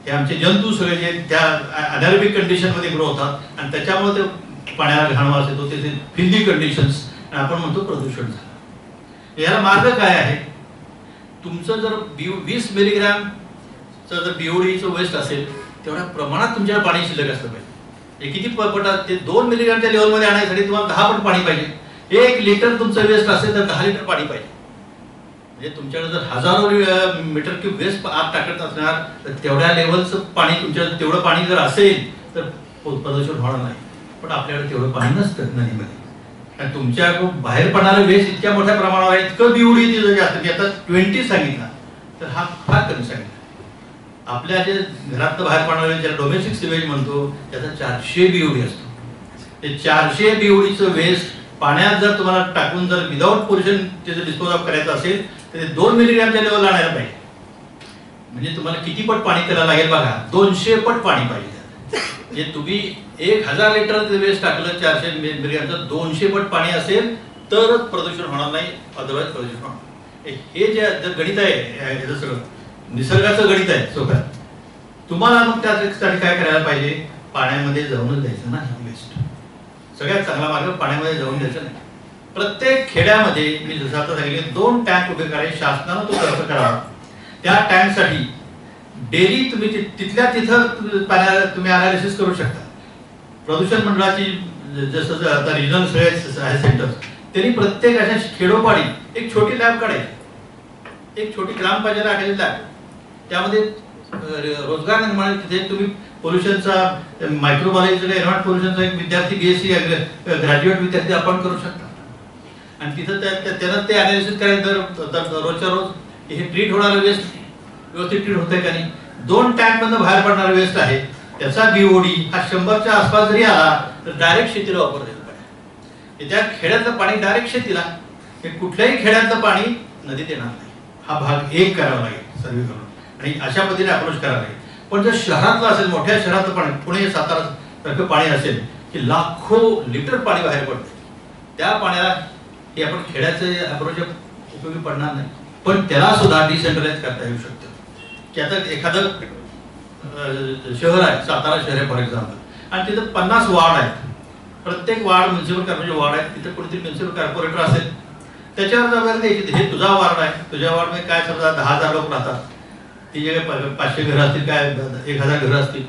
Speaker 2: हे आमचे जंतू सगळे जे त्या अनॅरोबिक कंडिशन मध्ये ग्रो होतात आणि त्याच्यामुळे ते पाण्याला घाण वास येतो, त्याचे फिल्दी कंडिशन्स आपण म्हणतो प्रदूषण झालं. याला मार्ग काय आहे. तुमचं जर 20 मिलीग्रॅमचं जर बीओडीचं वेस्ट असेल तेवढ्या प्रमाणात तुमच्या पाणी शिल्लक असलं पाहिजे. हे किती पटात ते 2 मिलीग्रॅमच्या लेवलमध्ये आणण्यासाठी तुम्हाला 10 पट पाणी पाहिजे. 1 लिटर तुमचं वेस्ट असेल तर 10 लिटर पाणी पाहिजे. म्हणजे तुमच्याकडे जर हजारो मीटर क्यूब वेस्ट आत टाकत असणार तर तेवढ्या लेवलचं पाणी तुमच्या तेवढं पाणी जर असेल तर प्रदूषण होणार नाही. पण आपल्याकडे तेवढं पाणी नसतं नदीमध्ये आणि तुमच्या बाहेर पडणारं वेस्ट इतक्या मोठ्या प्रमाणावर आहे, इतकं बीओडी तिथं जास्त. मी आता 20 सांगितला तर हा फार कमी सांगितला. आपल्या जे घरात बाहेर पडणारे ज्याला डोमेस्टिक सिवेज म्हणतो त्याचा 400 बीओडी असतो. ते 400 बीओडीचं वेस्ट पाण्यात जर तुम्हाला टाकून जर विदाउट पोल्युशन त्याचं डिस्पोज ऑफ करायचं असेल तर 2 मिलीग्रॅमच्या लेवलला आणायला पाहिजे. म्हणजे तुम्हाला किती पट पाणी करायला लागेल बघा, 200 पट पाणी पाहिजे. म्हणजे तुम्ही 1000 लिटर वेस्ट टाकलं 400 मिलीग्रॅमचं 200 पट पाणी असेल तरच प्रदूषण होणार नाही, अदरवाईज प्रदूषण होणार. हे जे गणित आहे हे सगळं निसर्गाचं गणित आहे सोप्या. तुम्हाला मग त्यासाठी काय करायला पाहिजे, पाण्यामध्ये जाऊनच द्यायचं नाही वेस्ट. सगळ्यात चांगला मार्ग पाण्यामध्ये जाऊन द्यायचं नाही. प्रत्येक खेड्यामध्ये मी जसं आता सांगितले 2 टँक उभे करायचे, शासनानं तो खर्च करावा. त्या टँकसाठी डेली तुम्ही तिथल्या तिथं पाण्याला तुम्ही अनालिसिस करू शकता. प्रदूषण मंडळाची जसं आता रिजनल सगळे सेंटर्स त्यांनी प्रत्येक अशा खेडोपाडी एक छोटी लॅब काढायची, एक छोटी ग्रामपंचायत टाकायची लॅब. त्यामध्ये रोजगार निर्माण तिथे तुम्ही पोल्युशनचा मायक्रोबायोलॉजीचा एन्व्हायरमेंट पोल्युशनचा एक विद्यार्थी बीएससी ग्रॅज्युएट विद्यार्थी आपण करू शकता आणि तिथं त्यांना ते अनालिसिस करायचं रोजच्या रोज हे ट्रीट होणारं वेस्ट व्यवस्थित ट्रीट होतंय का नाही. 2 टँक मधनं बाहेर पडणारा वेस्ट आहे त्याचा बीओडी हा 100च्या आसपास जरी आला तर डायरेक्ट शेतीला वापरता येईल पाणी. त्या खेड्यातलं पाणी डायरेक्ट शेतीला, हे कुठल्याही खेड्यातलं पाणी नदीत येणार नाही. हा भाग 1 करावा लागेल सर्वे करून. आणि अशा पद्धतीने अप्रोच करायला लागेल. पण जर शहरातलं असेल, मोठ्या शहरातलं पाणी, पुणे सातारा सारखं पाणी असेल की लाखो लिटर पाणी बाहेर पडतं, त्या पाण्याला हे आपण खेड्याचं अप्रोच उपयोगी पडणार नाही. पण त्याला सुद्धा डिसेंट्रलाइज करता येऊ शकतं. की आता एखादं शहर आहे, सातारा शहर आहे फॉर एक्झाम्पल, आणि तिथं 50 वार्ड आहेत. प्रत्येक वार्ड म्युन्सिपल कॉर्पोरेशन वार्ड आहे, तिथं कोणतरी म्युन्सिपल कॉर्पोरेटर असेल, त्याच्यावर जबाबदारी द्यायची. हे तुझा वार्ड आहे, तुझ्या वार्डमध्ये काय समजा 10,000 लोक राहतात, ती जे 500 घरं असतील, काय 1,000 घरं असतील,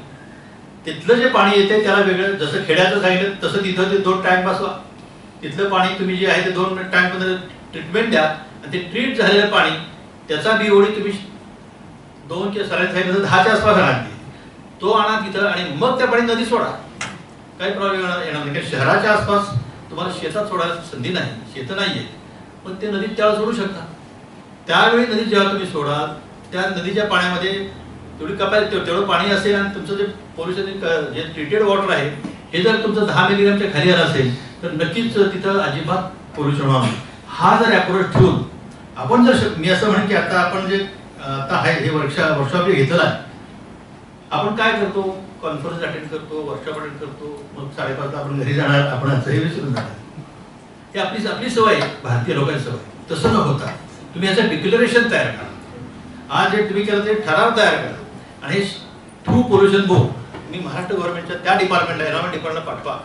Speaker 2: तिथलं जे पाणी येते त्याला वेगळं, जसं खेड्याचं सांगितलं तसं तिथं ते 2 टँक बसवा. तिथलं पाणी तुम्ही जे आहे ते 2 टँकमध्ये ट्रीटमेंट द्या, आणि ते ट्रीट झालेलं पाणी त्याचा BOD तुम्ही 2 किंवा सांगितलं 10च्या आसपास आणा, तो आणा तिथं, आणि मग त्या पाणी नदी सोडा. काही प्रॉब्लेम येणार नाही. कारण शहराच्या आसपास तुम्हाला शेतात सोडायला संधी नाही, शेतं नाहीये, पण ते नदीत त्यावेळेला सोडू शकता. त्यावेळी नदीत जेव्हा तुम्ही सोडाल, त्या नदीच्या पाण्यामध्ये तेवढी तेवढं पाणी असेल, आणि तुमचं जे पोल्युशन जे ट्रीटेड वॉटर आहे हे जर तुमचं 10 मिलीग्रामच्या खाली आलं असेल तर नक्कीच तिथं अजिबात पोल्युशन होणार नाही. हा जर अप्रोच ठेवून आपण जर, मी असं म्हणेन की आता आपण जे आता आहे हे वर्कशॉप घेतलेलं आहे, आपण काय करतो, कॉन्फरन्स अटेंड करतो, वर्कशॉप अटेंड करतो, मग 5:30 आपण घरी जाणार, आपण हे विसरून जाणार. ही आपली सवय आहे, भारतीय लोकांची सवय. तसं न होता तुम्ही याचं डिक्लेरेशन तयार करा. आज जे तुम्ही केलं ते ठराव तयार करा, आणि हे थ्रू पोल्युशन बोर्ड मी महाराष्ट्र गव्हर्नमेंटच्या त्या डिपार्टमेंटला, एन्व्हायरमेंट डिपार्टमेंटला पाठवा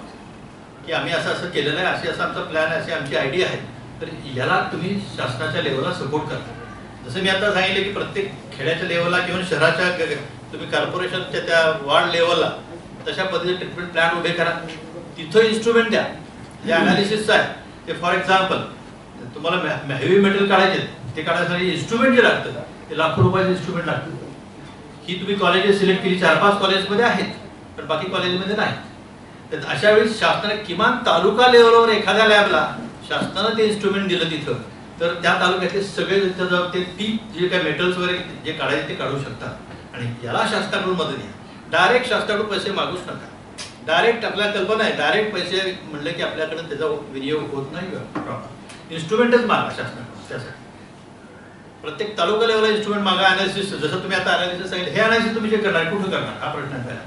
Speaker 2: की आम्ही असं केलेलं आहे, असा आमचा प्लॅन आहे, अशी आमची आयडिया आहे. तर याला तुम्ही शासनाच्या लेवलला सपोर्ट करा. जसं मी आता सांगितलं की प्रत्येक खेड्याच्या लेवलला किंवा शहराच्या तुम्ही कॉर्पोरेशनच्या त्या वार्ड लेवलला तशा पद्धतीने ट्रीटमेंट प्लॅन उभे करा. तिथं इन्स्ट्रुमेंट द्या जे अनालिसिसचं आहे ते. फॉर एक्झाम्पल तुम्हाला हेवी मेटल काढायचे, ते काढण्यासाठी इन्स्ट्रुमेंट जे लागतं ते लाखो रुपयाचं इन्स्ट्रुमेंट लागतं. ही तुम्ही कॉलेजेस सिलेक्ट केली, 4-5 कॉलेजमध्ये आहेत, पण बाकी कॉलेजमध्ये नाही. तर अशा वेळी शासनाने किमान तालुका लेवलवर एखाद्या लॅबला शासनानं ते इन्स्ट्रुमेंट दिलं तिथं, तर त्या तालुक्यातले सगळे तिथं जाऊन ते ती जे काही मेटल्स वगैरे जे काढायचे ते काढू शकतात. आणि याला शासनाकडून मदत घ्या. डायरेक्ट शासनाकडून पैसे मागूच नका. डायरेक्ट आपल्याला कल्पना आहे, डायरेक्ट पैसे म्हणलं की आपल्याकडे त्याचा विनियोग होत नाही. इन्स्ट्रुमेंटच मागा शासनाकडून. त्यासाठी प्रत्येक तालुका लेवलला इन्स्ट्रुमेंट मागा. अनालिसिस, जसं तुम्ही आता अनालिसिस सांगितलं, हे अनालिसिस तुम्ही जे करणार, कुठं करणार, हा प्रश्न आहे.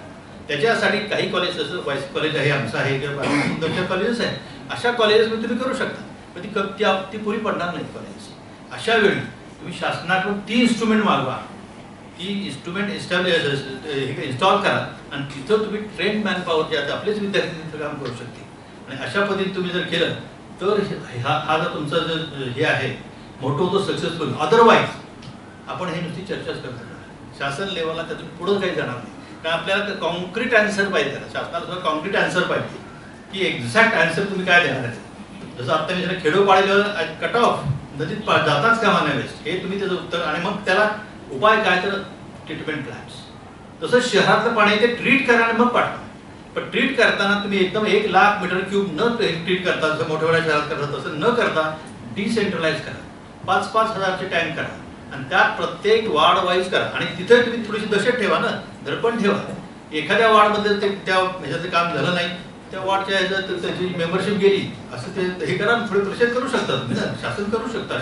Speaker 2: त्याच्यासाठी काही कॉलेज, जसं वाईस कॉलेज आहे आमचं आहे किंवा कॉलेजेस आहे, अशा कॉलेजेसमध्ये तुम्ही करू शकता. पण ती पुरी पडणार नाही कॉलेज. अशा वेळी तुम्ही शासनाकडून ती इन्स्ट्रुमेंट मागवा, ती इन्स्ट्रुमेंट इन्स्टॉल करा, आणि तिथं तुम्ही ट्रेन मॅनपॉवर जे आता आपलेच विद्यार्थी तिथं काम करू शकते. आणि अशा पद्धतीने तुम्ही जर केलं तर हा जर तुमचा जर हे आहे मोठं होतो सक्सेसफुल. अदरवाईज आपण हे नुसती चर्चाच करतो, शासन लेवलला त्यातून पुढं काही जाणार नाही. कारण आपल्याला कॉन्क्रीट आन्सर पाहिजे, त्याला शासनाला सुद्धा कॉन्क्रीट आन्सर पाहिजे की एक्झॅक्ट आन्सर तुम्ही काय देणार आहे. जसं आता मी खेडोपाडीवर कट ऑफ नदीत जाताच कामा नाही वेस्ट, हे तुम्ही त्याचं उत्तर. आणि मग त्याला उपाय काय, तर ट्रीटमेंट प्लॅन्स. तसं शहरातलं पाणी ते ट्रीट करा आणि मग पाठवा. पण ट्रीट करताना तुम्ही एकदम 1,00,000 मीटर क्यूब न ट्रीट करता, जसं मोठ्या मोठ्या शहरात करतात तसं न करता डिसेंट्रलाइज करा. 5-5 हजारचे टँक करा, आणि त्यात प्रत्येक वार्ड वाईज करा. आणि तिथे तुम्ही थोडीशी दशत ठेवा ना, दडपण ठेवा. एखाद्या वार्डमध्ये ते त्या ह्याच्याचं काम झालं नाही, त्या वार्डच्या ह्याच्यात त्याची मेंबरशिप गेली, असं ते हे करा. थोडे प्रोसेस करू शकता तुम्ही ना, शासन करू शकता.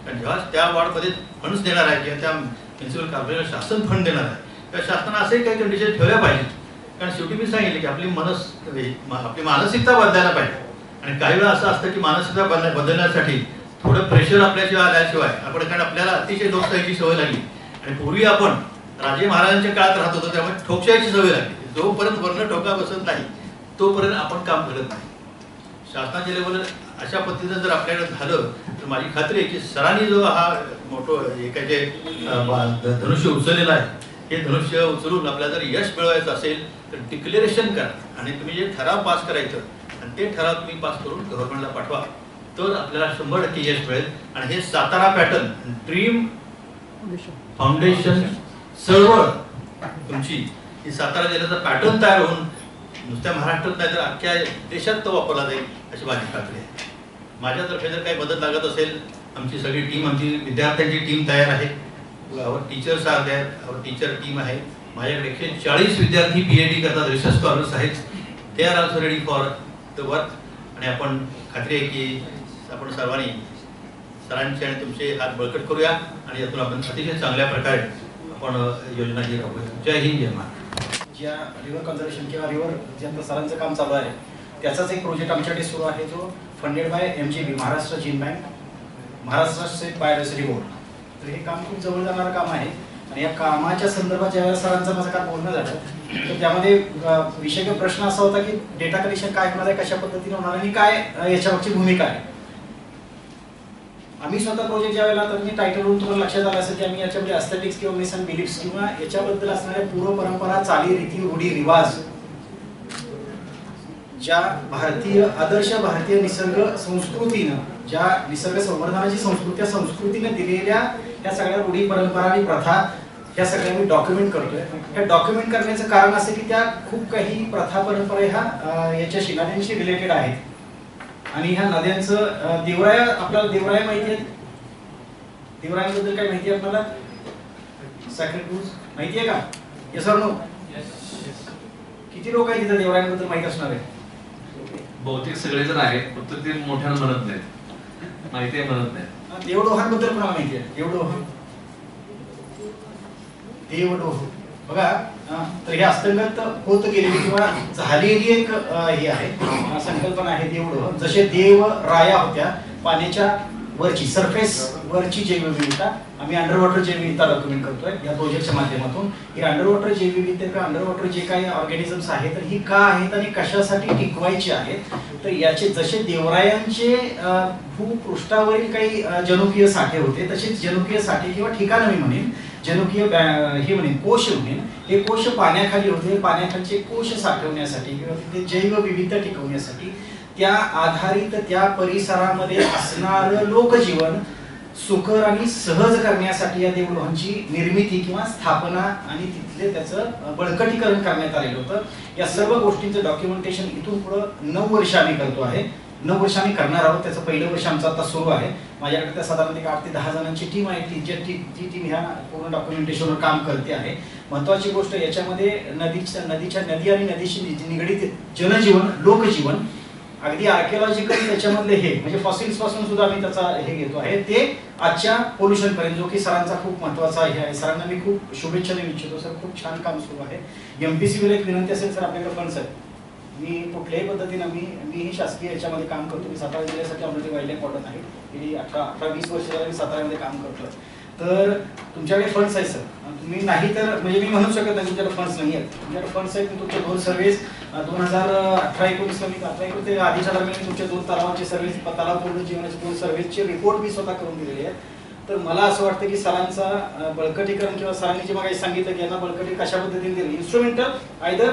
Speaker 2: कारण जेव्हा त्या वार्डमध्ये फंड्स देणार आहे किंवा त्या म्युन्सिपल कॉर्पोरेशन शासन फंड देणार आहे, त्या शासनानं असेही काही कंडिशन ठेवल्या पाहिजेत. कारण शेवटी मी सांगितलं की आपली मानसिकता बदलायला पाहिजे. आणि काही वेळा असं असतं की मानसिकता बदलण्यासाठी थोडं प्रेशर आपल्याशिवाय आल्याशिवाय आपण, कारण आपल्याला अतिशय लोकशाहीची सवय लागली. आणि पूर्वी आपण राजे महाराजांच्या काळात राहत होतो, त्यामुळे ठोकशाहीची सवय लागली. जोपर्यंत वर्ण ठोका बसत नाही तोपर्यंत आपण काम करत नाही. शासनाच्या लेवल अशा पद्धतीनं जर आपल्याकडे झालं तर माझी खात्री आहे की सरांनी जो हा मोठं एकाचे धनुष्य उचललेलं आहे, हे धनुष्य उचलून आपल्याला जर यश मिळवायचं असेल तर डिक्लेरेशन करा. आणि तुम्ही जे ठराव पास करायचं आणि ते ठराव तुम्ही पास करून गव्हर्नमेंटला पाठवा, तर आपल्याला 100% यश मिळेल. आणि हे सातारा पॅटर्न ड्रीम फाउंडेशन चळवळ तुमची ही सातारा जिल्ह्याचा पॅटर्न तयार होऊन नुसत्या महाराष्ट्रात नाही तर अख्ख्या देशात तो वापरला जाईल अशी माझी खात्री आहे. माझ्यातर्फे जर काही मदत लागत असेल, आमची सगळी टीम, आमची विद्यार्थ्यांची टीम तयार आहे. Our teachers are there, our teacher team आहे. माझ्याकडे 140 विद्यार्थी PhD करतात, रिसर्च स्कॉलर्स आहेत. They are also ready for the work. आणि आपण खात्री आहे की आपण सर्वांनी सरांचे आणि तुमचे हात बळकट करूया, आणि यातून आपण अतिशय चांगल्या प्रकारे आपण योजना ही राबवूया. जय हिंद, जय महाराष्ट्र.
Speaker 1: ज्या रिव्हर कन्झर्वेशन किंवा रिव्हर जे आता सरांचं काम चालू आहे त्याचाच एक प्रोजेक्ट आमच्याकडे सुरू आहे जो funded by MGB Maharashtra gene bank, Maharashtra state biodiversity board. तर हे काम खूप जवळ जाणारं काम आहे आणि या कामाच्या संदर्भात ज्यावेळेला सरांचं माझं काम बोलणं झालं तर त्यामध्ये विषय किंवा प्रश्न असा होता की डेटा कलेक्शन काय होणार आहे, कशा पद्धतीने होणार आणि काय याच्यावरची भूमिका आहे. आम्ही स्वतः प्रोजेक्ट ज्या वेळेला तर मी टायटलवरून तुम्हाला लक्षात आलं असेल की आम्ही याच्यामध्ये एस्थेटिक्स किंवा मिस अँड बिलीफ्स किंवा याच्याबद्दल असणाऱ्या पूर्व परंपरा, चाली, रीती, रूढी, रिवाज, ज्या आदर्श भारतीय निसर्ग संस्कृतीनं, ज्या निसर्ग संवर्धनाची संस्कृती संस्कृतीने दिलेल्या या सगळ्या रूढी, परंपरा आणि प्रथा या सगळ्या मी डॉक्युमेंट करतोय. हे डॉक्युमेंट करण्याचं कारण असं की त्या खूप काही प्रथा, परंपरा ह्या याच्याशी नद्यांशी रिलेटेड आहेत. आणि ह्या नद्यांचं देवराय, आपल्याला देवराय माहिती आहे? देवरायांबद्दल काय माहिती आहे आपल्याला? सॅक्रेड वूड्स माहिती आहे का? Yes or no? किती लोक आहेत तिथे देवरायांबद्दल माहिती असणार आहे?
Speaker 3: बहुतेक सगळेजण आहेत, फक्त ते मोठ्यानं म्हणत नाहीत, माहिती आहे म्हणत नाही.
Speaker 1: देवडोहांबद्दल कोणाला माहिती आहे? देवडोह बघा. तर हे अस्तंगत होत गेलेली किंवा झालेली एक हे आहे, संकल्पना आहे देवडोह. जसे देव राया होत्या पाण्याच्या वरची, सरफेस वरची जैवविविधता, आम्ही अंडर वॉटर जैवविविधता डॉक्युमेंट करतोय या प्रोजेक्टच्या माध्यमातून. ही अंडर वॉटर जैवविविधता किंवा अंडर वॉटर जे काही ऑर्गॅनिझम्स आहेत तर ही का आहेत आणि कशासाठी टिकवायची आहेत. तर याचे जसे देवरायांचे भूपृष्ठावरील काही जनुकीय साठे होते तसेच जनुकीय साठे किंवा ठिकाण मी म्हणेन, जनुकीय हे म्हणेन कोश म्हणेन, हे कोश पाण्याखाली होते. पाण्याखालचे कोश साठवण्यासाठी किंवा तिथे जैवविविधता टिकवण्यासाठी त्या आधारित त्या परिसरामध्ये असणारं लोकजीवन सुकर आणि सहज करण्यासाठी या देवडोहांची निर्मिती किंवा स्थापना आणि तिथले त्याचं बळकटीकरण करण्यात आलेलं होतं. या सर्व गोष्टींचं डॉक्युमेंटेशन इथून पुढं 9 वर्ष आम्ही करतो आहे. 9 वर्ष आम्ही करणार आहोत. त्याचं पहिलं वर्ष आमचं आता सुरू आहे. माझ्याकडे साधारणतः 8 ते 10 जणांची टीम आहे. ती टीम ह्या पूर्ण डॉक्युमेंटेशनवर काम करते आहे. महत्वाची गोष्ट याच्यामध्ये नदी आणि नदीशी निगडीत जनजीवन, लोकजीवन, अगदी आर्किओलॉजिकल त्याच्यामधले हे म्हणजे फॉसिल्स पासून सुद्धा आम्ही त्याचा हे घेतो आहे ते आजच्या पोल्युशन पर्यंत, जो की सरांचा खूप महत्वाचा हे आहे. सरांना मी खूप शुभेच्छा देऊ इच्छितो. सर खूप छान काम सुरू आहे. MPC वर एक विनंती असेल सर, आपल्याकडे फंड्स आहेत. मी कुठल्याही पद्धतीने मीही शासकीय याच्यामध्ये काम करतो. मी सातारा जिल्ह्यासाठी ऑलरेडी वाईल्ड लाईफ वॉर्डन आहे. गेली 18-20 वर्ष झाली मी साताऱ्यामध्ये काम करतोय. तर तुमच्याकडे फंड्स आहेत सर. तुम्ही नाही तर म्हणजे मी म्हणू शकत नाही तुमच्याकडे फंड्स नाही आहेत. तुमच्याकडे फंड्स आहेत. तुमच्या 2 सर्व्हिस 2018-19 ते आधीच्या दरम्यान तुमच्या 2 तलावांची सर्व्हिस, तलाव पूर्ण जीवनाची 2 सर्व्हिसचे रिपोर्ट मी स्वतः करून दिलेले आहेत. तर मला असं वाटतं की सरांचा बळकटीकरण किंवा सरांनी जे मला सांगितलं की यांना बळकटी कशा पद्धतीने दिली, इन्स्ट्रुमेंटल आयदर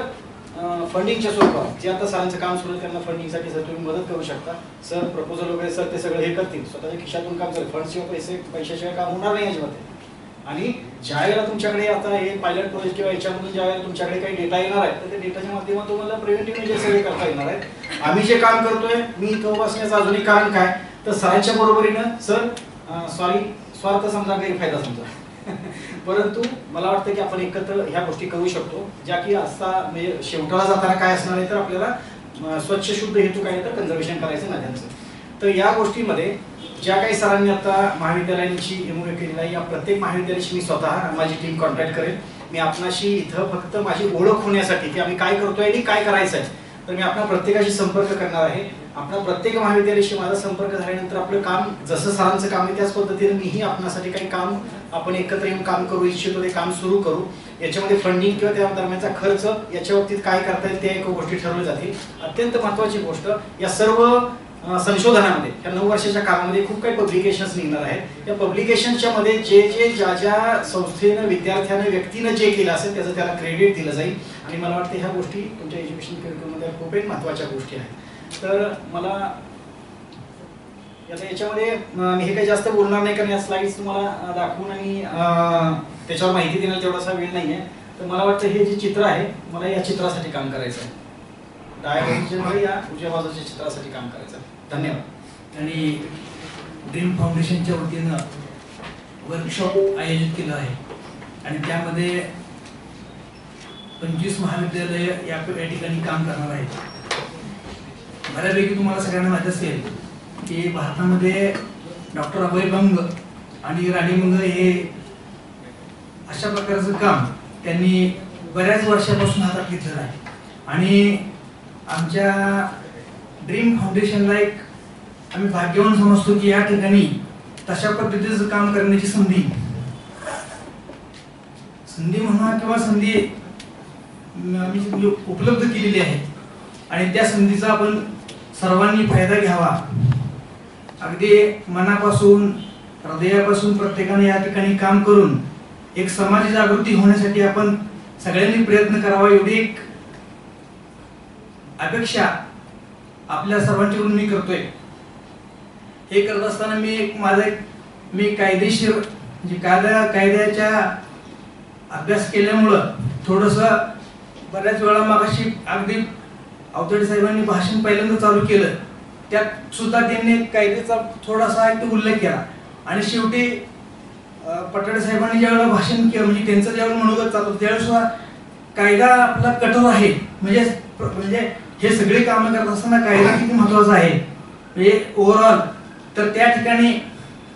Speaker 1: फंडिंगच्या स्वरूपात जे आता सरांचं काम सुरू आहे त्यांना फंडिंगसाठी सर तुम्ही मदत करू शकता. सर प्रपोजल वगैरे सर ते सगळं हे करतील, स्वतःच्या खिशातून काम करेल. फंड्सशिवाय पैशाशिवाय काम होणार नाही अजिबात. आणि ज्या वेळेला तुमच्याकडे आता हे पायलट प्रोजेक्ट किंवा याच्यामधून ज्या वेळेला तुमच्याकडे काही डेटा येणार आहे तर ते डेटाच्या माध्यमातून तुम्हाला प्रिव्हेंटिव्ह मेजर सगळे करता येणार आहेत. आम्ही जे काम करतोय मी इथं बसण्याचं अजूनही कारण काय तर सरांच्या बरोबरीनं सर स्वार्थ समजा, गैरफायदा समजा परंतु मला वाटतं की आपण एकत्र ह्या गोष्टी करू शकतो ज्या की असा म्हणजे शेवटाला जाताना काय असणार आहे तर आपल्याला स्वच्छ शुद्ध हेतू काय तर कन्झर्वेशन करायचं नद्यांचं. तर या गोष्टीमध्ये ज्या काही सरांनी आता महाविद्यालयांची एमओयू केलेला आहे या प्रत्येक महाविद्यालयाशी मी स्वतः माझी टीम कॉन्टॅक्ट करेन. मी आपणाशी इथं फक्त माझी ओळख होण्यासाठी की आम्ही काय करतोय आणि काय करायचं आहे तर मी आपल्या प्रत्येकाशी संपर्क करणार आहे. आपल्या प्रत्येक महाविद्यालयाशी माझा संपर्क झाल्यानंतर आपलं काम जसं सरांचं काम आहे त्याच पद्धतीने मीही आपणासाठी काही काम आपण एकत्र येऊन काम करू इच्छितो ते काम सुरू करू. याच्यामध्ये फंडिंग किंवा त्या दरम्यानचा खर्च याच्या बाबतीत काय करता येईल त्या एक गोष्टी ठरवल्या जातील. अत्यंत महत्त्वाची गोष्ट या सर्व संशोधनामध्ये या 9 वर्षाच्या काळामध्ये खूप काही पब्लिकेशन्स निघणार आहेत. या पब्लिकेशनच्या मध्ये ज्या संस्थेनं, विद्यार्थ्यानं, व्यक्तीनं जे केलं असेल त्याचं त्याला क्रेडिट दिलं जाईल. आणि मला वाटतं ह्या गोष्टी तुमच्या एज्युकेशन करिक्युलममध्ये खूप एक महत्त्वाच्या गोष्टी आहेत. तर मला आता याच्यामध्ये मी हे काही जास्त बोलणार नाही कारण या स्लाइड्स तुम्हाला दाखवून आणि त्याच्यावर माहिती देण्याला तेवढासा वेळ नाही आहे. तर मला वाटतं हे जे चित्र आहे मला या चित्रासाठी काम करायचं आहे. डायग्रामच्या या उजव्या बाजूच्या चित्रासाठी काम करायचं. धन्यवाद.
Speaker 4: आणि ड्रीम फाउंडेशनच्या वतीनं वर्कशॉप आयोजित केलं आहे आणि त्यामध्ये 25 महाविद्यालय या ठिकाणी काम करणार आहेत. बऱ्यापैकी तुम्हाला सगळ्यांना माहिती असेल की भारतामध्ये डॉक्टर अभय बंग आणि राणी बंग हे अशा प्रकारचं काम त्यांनी बऱ्याच वर्षापासून हातात घेतलेलं आहे. आणि आमच्या ड्रीम फाउंडेशनला एक आम्ही भाग्यवान समजतो की या ठिकाणी तशा पद्धतीचं काम करण्याची संधी म्हणा किंवा संधी आम्ही उपलब्ध केलेली आहे. आणि त्या संधीचा आपण सर्वांनी फायदा घ्यावा. अगदी मनापासून हृदयापासून प्रत्येकाने या ठिकाणी काम करून एक समाज जागृती होण्यासाठी आपण सगळ्यांनी प्रयत्न करावा एवढी एक अपेक्षा आपल्या सर्वांच्याकडून मी करतोय. हे करत असताना मी कायदेशीर म्हणजे कायद्याच्या अभ्यास केल्यामुळं थोडंसं बऱ्याच वेळा मागाशी अगदी अवताडे साहेबांनी भाषण पहिल्यांदा चालू केलं त्यात सुद्धा त्यांनी कायद्याचा थोडासा एक उल्लेख केला. आणि शेवटी पटाडे साहेबांनी ज्यावेळेला भाषण केलं म्हणजे त्यांचं ज्यावेळेला मनोगत चालू त्यावेळेस सुद्धा कायदा आपला कठोर आहे. म्हणजे हे सगळे कामं करत असताना कायदा किती महत्वाचा आहे म्हणजे ओव्हरऑल. तर त्या ठिकाणी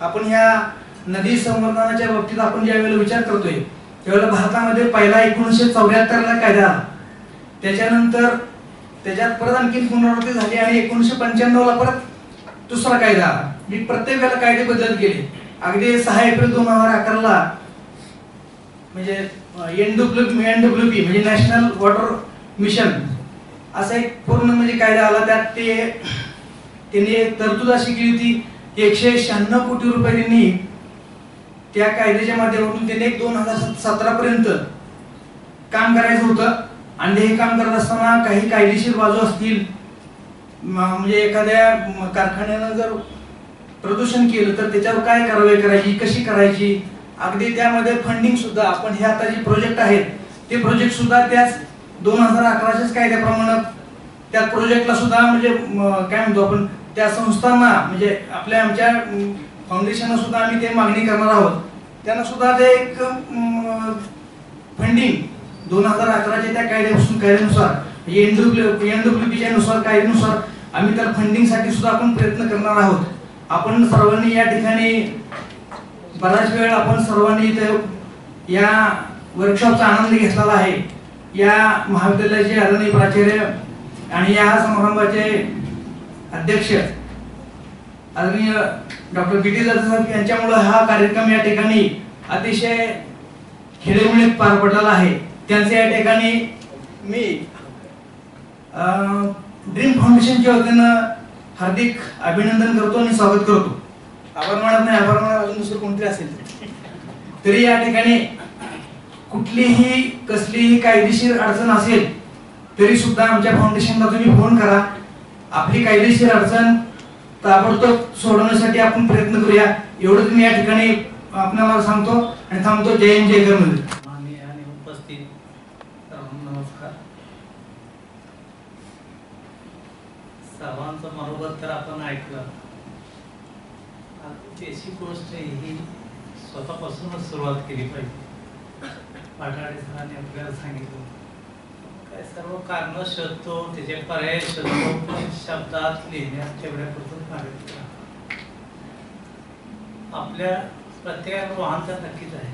Speaker 4: आपण ह्या नदी संवर्धनाच्या बाबतीत आपण ज्या वेळेला विचार करतोय त्यावेळेला भारतामध्ये पहिला 1974ला कायदा आला. त्याच्यानंतर त्याच्यात परत आणखी पुनरावृत्ती झाली आणि 1995ला परत दुसरा कायदा आला. म्हणजे प्रत्येक वेळेला कायदे बदलत गेले. अगदी 6 एप्रिल 2011ला म्हणजे NWP म्हणजे नॅशनल वॉटर मिशन असा एक पूर्ण म्हणजे कायदा आला. त्यात त्यांनी तरतूद अशी केली होती 196 कोटी रुपये त्यांनी त्या कायद्याच्या माध्यमातून त्यांनी 2017 पर्यंत काम करायचं होतं. आणि हे काम करत असताना काही कायदेशीर बाजू असतील म्हणजे एखाद्या कारखान्यानं जर प्रदूषण केलं तर त्याच्यावर काय कारवाई करायची कशी करायची अगदी त्यामध्ये फंडिंग सुद्धा आपण हे आता जे प्रोजेक्ट आहेत ते प्रोजेक्ट सुद्धा त्याच 2011च्याच कायद्याप्रमाणे त्या प्रोजेक्टला सुद्धा म्हणजे काय म्हणतो आपण त्या संस्थांना म्हणजे आमच्या फाउंडेशनला सुद्धा आम्ही ते मागणी करणार आहोत. त्यांना सुद्धा ते एक फंडिंग 2011च्या त्या कायद्यानुसार NWPच्या नुसार कायद्यानुसार आम्ही त्या फंडिंगसाठी सुद्धा आपण प्रयत्न करणार आहोत. आपण सर्वांनी या ठिकाणी बराच वेळ आपण सर्वांनी इथे या वर्कशॉपचा आनंद घेतलेला आहे. या महाविद्यालयाचे आदरणीय प्राचार्य आणि या समारंभाचे अध्यक्ष आदरणीय डॉक्टर BT जाधव साहेब यांच्यामुळे हा कार्यक्रम या ठिकाणी अतिशय खेळीमेळीत पार पडलेला आहे. त्यांचे या ठिकाणी मी ड्रीम फाउंडेशनच्या वतीनं हार्दिक अभिनंदन करतो आणि स्वागत करतो. आभार मानत नाही आभार मानत अजून दुसरं कोणतरी असेल तरी या ठिकाणी कुठलीही कसलीही कायदेशीर अडचण असेल तरी सुद्धा आमच्या फाउंडेशनला तुम्ही फोन करा. आपली कायदेशीर अडचण ताबडतोब सोडवण्यासाठी आपण प्रयत्न करूया एवढं तुम्ही या ठिकाणी आपल्याला सांगतो आणि थांबतो. जय हिंद जय गरमध्ये.
Speaker 5: माननीय आणि उपस्थित नमस्कार. सर्वांचं मनोगत तर आपण ऐकलं. त्याची गोष्ट ही स्वतःपासूनच सुरुवात केली पाहिजे. पाटाडे सरांनी आपल्याला सांगितलं काय सर्व कारण शोधतो त्याचे पर्याय शोधतो शब्दात लिहिण्यात तेवढ्यापुरतं मागितलं. आपल्या प्रत्येकाला वाहन तर नक्कीच आहे.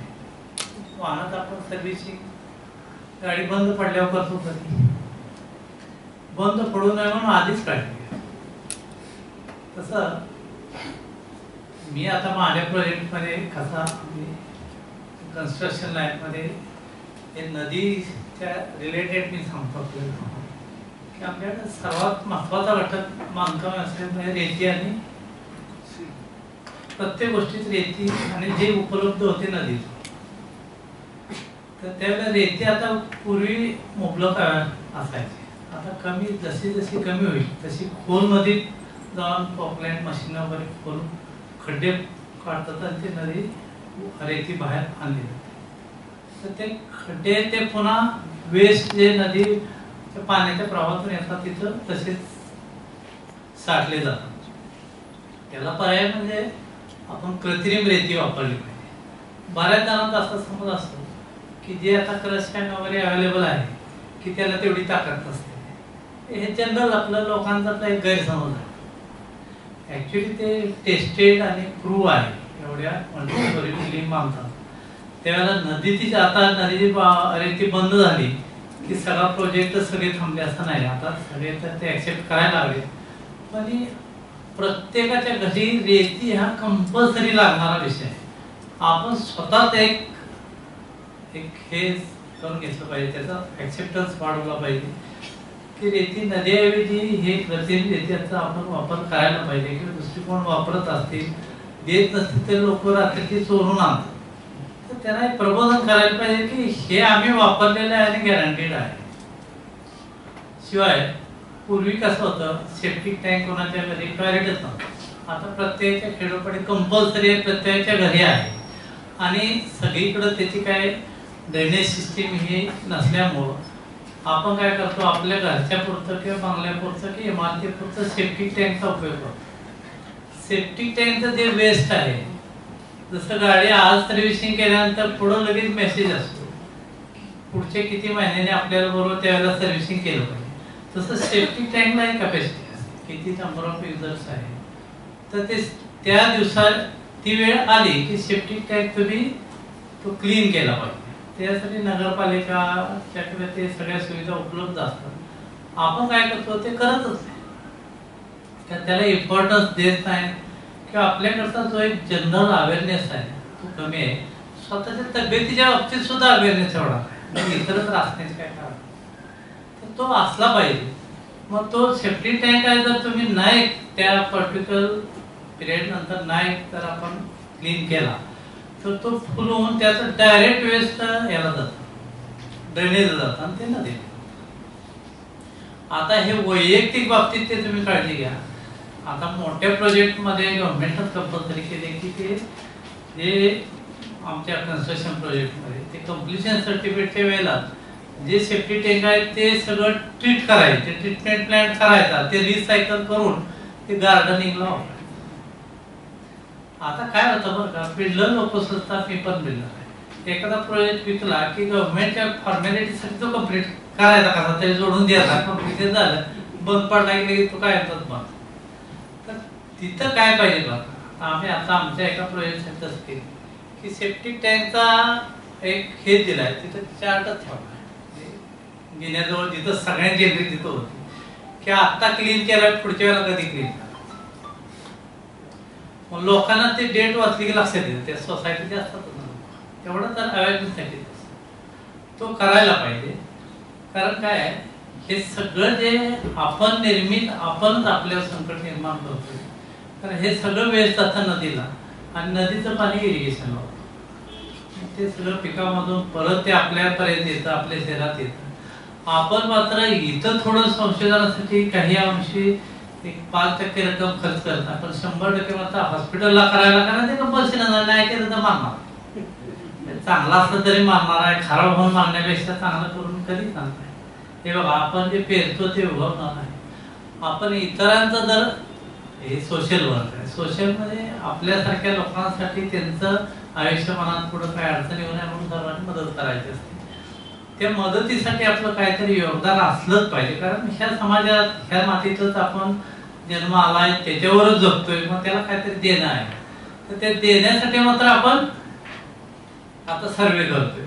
Speaker 5: वाहनात आपण सर्व्हिसिंग गाडी बंद पडल्यावर करतो कधी बंद पडू नये म्हणून आधीच काढली. तसं मी आता माझ्या प्रोजेक्टमध्ये कसा कन्स्ट्रक्शन लाईनमध्ये हे नदीच्या रिलेटेड मी सांगतो आपल्याला की आपल्याकडे सर्वात महत्त्वाचा घटक बांधकाम असल्यामुळे रेती आणि प्रत्येक गोष्टीत रेती आणि जे उपलब्ध होते नदीत तर त्यावेळेला रेती आता पूर्वी मुबलक असायची. आता कमी जशी जशी कमी होईल तशी खोल नदीत जाऊन पॉपलाईन मशीन वगैरे खोल खड्डे काढतात आणि ते नदी रेती बाहेर आणली जाते. तर ते खड्डे ते पुन्हा वेस्ट जे नदी पाण्याच्या प्रवाहातून येतात तिथं तसेच साठले जातात. त्याला पर्याय म्हणजे आपण कृत्रिम रेती वापरली पाहिजे. बऱ्याच जणांचा असा समज असतो की जे आता क्रशपॅन वगैरे अवेलेबल आहे की त्याला तेवढी ताकद नसते. हे जनरल आपल्या लोकांचा एक गैरसमज आहे. ऍक्च्युली ते टेस्टेड आणि प्रूव्ह आहे एवढ्या मल्टीपल मानतात. त्यावेळेला नदीची आता नदीची रेती बंद झाली की सगळा प्रोजेक्ट सगळे थांबले असं नाही. आता सगळे तर ते ऍक्सेप्ट करायला लागले. पण प्रत्येकाच्या घरी रेती हा कंपल्सरी लागणारा विषय आहे. आपण स्वतःच एक हे करून घेतलं पाहिजे, त्याचा ऍक्सेप्टन्स वाढवला पाहिजे की रेती नदीऐवजी हे प्रतिनिधी रेतीचा आपण वापर करायला पाहिजे. किंवा दुसरी कोण वापरत असतील देत नसतील तर लोक रात्री चोरून आणतात. तर त्यांना एक प्रबोधन करायला पाहिजे की हे आम्ही वापरलेलं आहे आणि गॅरंटीड आहे. शिवाय पूर्वी कसं होतं, सेप्टिक टँक कोणाच्या घरी टॉयलेटच नव्हतं. आता प्रत्येकाच्या खेडोपाडी कंपल्सरी प्रत्येकाच्या घरी आहे आणि सगळीकडे त्याची काय ड्रेनेज सिस्टीम ही नसल्यामुळं आपण काय करतो, आपल्या घरच्या पुरतं किंवा बंगल्यापुरतं किंवा इमारतीपुरतं सेप्टिक टँकचा उपयोग करतो. सेप्टिक टँकचं जे वेस्ट आहे, जसं गाडी आज सर्व्हिसिंग केल्यानंतर पुढं लगेच मेसेज असतो पुढचे किती महिन्याने आपल्याला बरोबर त्यावेळेला सर्व्हिसिंग केलं पाहिजे. तसं सेप्टिक टँकला एक कॅपॅसिटी असते, किती नंबर ऑफ युजर्स आहे. तर ते त्या दिवसात ती वेळ आली की सेप्टिक टँक तुम्ही तो क्लीन केला पाहिजे. त्यासाठी नगरपालिकाच्याकडे ते सगळ्या सुविधा उपलब्ध असतात. आपण काय करतो ते करतच नाही, त्याला इम्पॉर्टन्स देत नाही किंवा आपल्याकडचा जो एक जनरल अवेअरनेस आहे तो कमी आहे. स्वतःच्या तब्येतीच्या बाबतीत सुद्धा अवेअरनेस एवढा नाही, इतरच असण्याचे काय कारण, तर तो असला पाहिजे. मग तो सेफ्टी टँक आहे जर तुम्ही नाही त्या पर्टिक्युलर पिरियड नंतर नाही तर आपण क्लीन केला तर तो फुल होऊन त्याचं डायरेक्ट वेस्ट याला जातं, ड्रेनेजला जातं आणि ते नदी. आता हे वैयक्तिक बाबतीत ते तुम्ही काळजी घ्या. आता मोठ्या प्रोजेक्टमध्ये गव्हर्नमेंटच कंपल्सरी केले की ते जे आमच्या कन्स्ट्रक्शन प्रोजेक्टमध्ये ते कम्प्लिशन सर्टिफिकेटच्या वेळेला जे सेफ्टी टँक आहे ते सगळं ट्रीट करायचे, ट्रीटमेंट प्लांट करायचा, ते रिसायकल करून ते गार्डनिंगला वापरायचं. आता काय होतं बरं का, बिल्डर लोक सुद्धा, मी पण बिल्डर आहे, एखादा प्रोजेक्ट विकला की गव्हर्नमेंटच्या फॉर्मॅलिटीसाठी तो कम्प्लीट करायचा, कसा तरी जोडून द्यायचा, कम्प्लीट झालं बंद पडला की तो काय येतात बंद. तर तिथं काय पाहिजे बघा, आम्ही आता आमच्या एका प्रोजेक्ट असते की सेफ्टी टँकचा एक हे दिलाय, तिथं चार्टच ठेवला घेण्याजवळ, जिथं सगळ्यांची एंट्री तिथं होती की आता क्लीन केलं पुढच्या वेळेला कधी क्लीन. मग लोकांना ते डेट वाचली की लक्षात येतं, त्या सोसायटीचे असतात तेवढं तर अवेअरनेससाठी तो करायला पाहिजे. कारण काय आहे, हे सगळं जे आपण निर्मित आपणच आपल्यावर संकट निर्माण करतोय. कारण हे सगळं वेस्ट जातं नदीला आणि नदीचं पाणी इरिगेशनला होतं, ते सगळं पिकामधून परत ते आपल्यापर्यंत येतं, आपल्या शहरात येतं. आपण मात्र इथं थोडं संशोधनासाठी काही अंशी एक 5% रक्कम खर्च करतात, पण 100% मात्र हॉस्पिटलला करायला, कारण ते कंपल्सरी नाही केलं तर मारणार. चांगला असलं तरी मारणार आहे, खराब होऊन मारण्यापेक्षा चांगलं करून कधी चालणार. हे बघा, आपण जे पेरतो ते उगवणार आहे. आपण इतरांचं जर हे सोशल वर्क आहे, सोशल मध्ये आपल्यासारख्या लोकांसाठी त्यांचं आयुष्य मनात पुढे काय अडचणी होण्या म्हणून सर्वांनी मदत करायची असते. त्या मदतीसाठी आपलं काहीतरी योगदान असलंच पाहिजे. कारण ह्या समाजात ह्या मातीतच आपण जन्म आलाय, त्याच्यावरच जगतोय, मग त्याला काहीतरी देणं आहे. तर ते देण्यासाठी मात्र आपण आता सर्वे करतोय.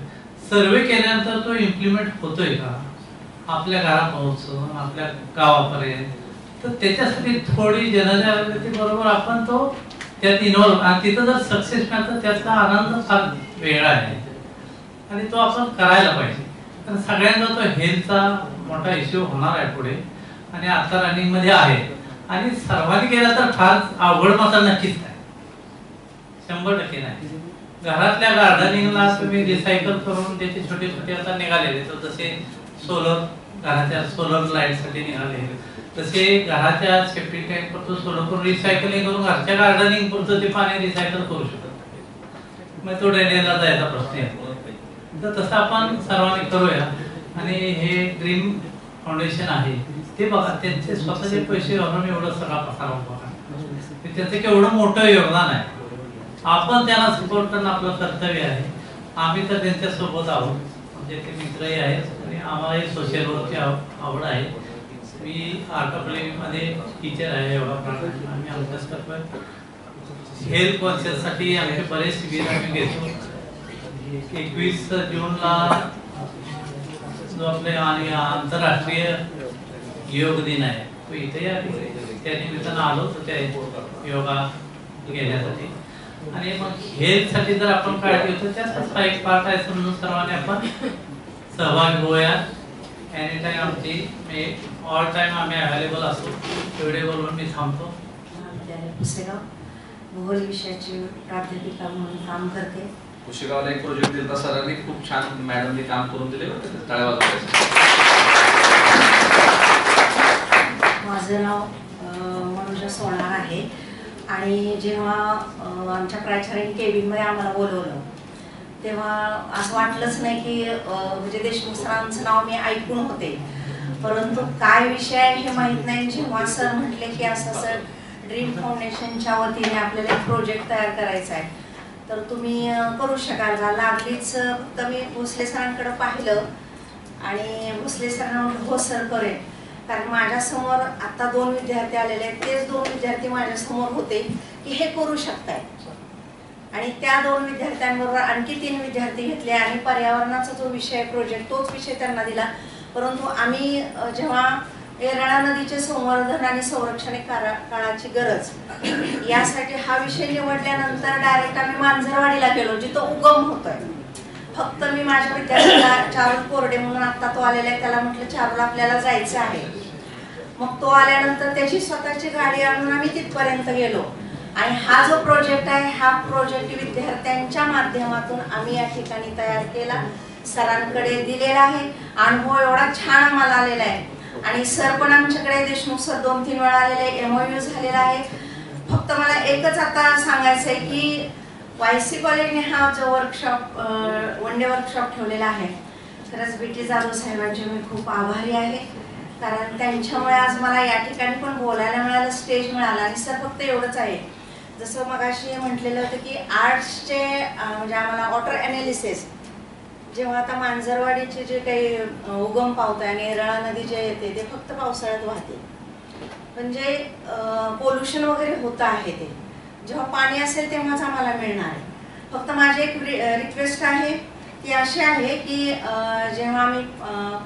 Speaker 5: सर्वे केल्यानंतर तो इम्प्लिमेंट होतोय का आपल्या घरात पोहोचून आपल्या गावापर्यंत, तर त्याच्यासाठी थोडी जनजागृती बरोबर आपण तो त्यात इन्व्हॉल्व, आणि तिथं जर सक्सेस मिळालं त्याचा आनंद फार वेगळा आहे आणि तो आपण करायला पाहिजे. कारण सगळ्यांना तो हेल्थचा मोठा इश्यू होणार आहे पुढे आणि आता रनिंग मध्ये आहे आणि सर्वांनी केला तर फार अवघड मात्र नक्कीच नाही, 100% नाही. घरातल्या गार्डनिंगला तुम्ही रिसायकल करून त्याचे छोटे छोटे आता निघालेले, तर जसे सोलर, घराच्या सोलर लाईट साठी निघाले, तसे घराच्या सेफ्टी टँक पुरतं सोलर करून रिसायकलिंग करून घरच्या गार्डनिंग पुरतं ते पाणी रिसायकल करू शकत. मग तो ड्रेनेजला जायचा प्रश्न येतो. तर तसं आपण सर्वांनी करूया. आणि हे ड्रीम फाउंडेशन आहे ते बघा, त्यांचे स्वतःचे पैसे घालून एवढं सगळा पसारा बघा, त्याचं केवढं मोठं योगदान आहे. आपण त्यांना सपोर्ट करणं आपलं कर्तव्य आहे. आम्ही तर त्यांच्या सोबत आहोत, म्हणजे ते मित्रही आहेत आणि आम्हालाही सोशल वर्कची आवड आहे. मी आर्ट ऑफ लिव्हिंग मध्ये टीचर आहे. एवढा आम्ही आमच्या हेल्थ कॉन्शियस साठी आमचे बरेच शिबिर आम्ही घेतो. 21 जूनला जो आपले आणि आंतरराष्ट्रीय योग दिन आहे तो इथे या त्या निमित्तानं आलो होतो त्या योगा घेण्यासाठी. आणि मग हेल्थसाठी जर आपण काळजी घेतो त्याचा एक पार्ट आहे म्हणून सर्वांनी आपण सहभागी होऊयात. एनी टाइम आमची मी ऑल टाइम आम्ही अवेलेबल असतो. तेवढे बोलून मी थांबतो.
Speaker 6: पुसेगाव भूगोल विषयाची प्राध्यापिका म्हणून काम करते.
Speaker 3: पुसेगावला एक प्रोजेक्ट दिला सरांनी, खूप छान मॅडमनी काम करून दिले होते. टाळ्या वाजवायचं.
Speaker 6: माझं नाव मनुजा सोनार आहे. आणि जेव्हा आमच्या प्राचार्यांनी केबिनमध्ये आम्हाला बोलवलं तेव्हा असं वाटलंच नाही की म्हणजे देशमुख सरांचं नाव मी ऐकून होते, परंतु काय विषय आहे हे माहीत नाही. जेव्हा सर म्हटले की असं ड्रीम फाउंडेशनच्या वतीने आपल्याला एक प्रोजेक्ट तयार करायचा आहे तर तुम्ही करू शकाल का. लागलीच फक्त मी भोसले सरांकडे पाहिलं आणि भोसले सरांना म्हटलं हो सर करेन. कारण माझ्यासमोर आता 2 विद्यार्थी आलेले आहेत, तेच 2 विद्यार्थी माझ्यासमोर होते की हे करू शकताय. आणि त्या 2 विद्यार्थ्यांबरोबर आणखी 3 विद्यार्थी घेतले आणि पर्यावरणाचा जो विषय प्रोजेक्ट तोच विषय त्यांना दिला. परंतु आम्ही जेव्हा येरळा नदीचे संवर्धन आणि संरक्षण काळाची गरज यासाठी हा विषय निवडल्यानंतर डायरेक्ट आम्ही मांजरवाडीला गेलो जिथं उगम होतोय. फक्त मी माझ्या विद्यार्थ्याला चारुल कोरडे म्हणून आता तो आलेला आहे त्याला म्हटलं चारुल आपल्याला जायचं आहे. मग तो आल्यानंतर त्याची स्वतःची गाडी आणून आम्ही तिथपर्यंत गेलो. आणि हा जो प्रोजेक्ट आहे हा प्रोजेक्ट विद्यार्थ्यांच्या माध्यमातून आम्ही या ठिकाणी तयार केला, सरांकडे दिलेला आहे. अनुभव एवढा छान आम्हाला आलेला आहे. आणि सर पण आमच्याकडे देशमुख सर 2-3 वेळा आलेले, MOU झालेला आहे. फक्त मला एकच आता सांगायचं आहे की YC कॉलेजने हा जो वर्कशॉप 1 डे वर्कशॉप ठेवलेला आहे खरंच BT जाधव साहेबांचे मी खूप आभारी आहे. कारण त्यांच्यामुळे आज मला या ठिकाणी पण बोलायला मिळालं, स्टेज मिळाला. आणि सर फक्त एवढंच आहे जसं मगाशी म्हटलेलं होतं की आर्ट्सचे म्हणजे आम्हाला वॉटर ॲनालिसिस जेव्हा आता मांजरवाडीचे जे काही उगम पावतं आणि येरळा नदी जे येते ते फक्त पावसाळ्यात वाहते. म्हणजे पोल्युशन वगैरे होतं आहे ते जेव्हा पाणी असेल तेव्हाच आम्हाला मिळणार आहे. फक्त माझी एक रिक्वेस्ट आहे ती अशी आहे की जेव्हा आम्ही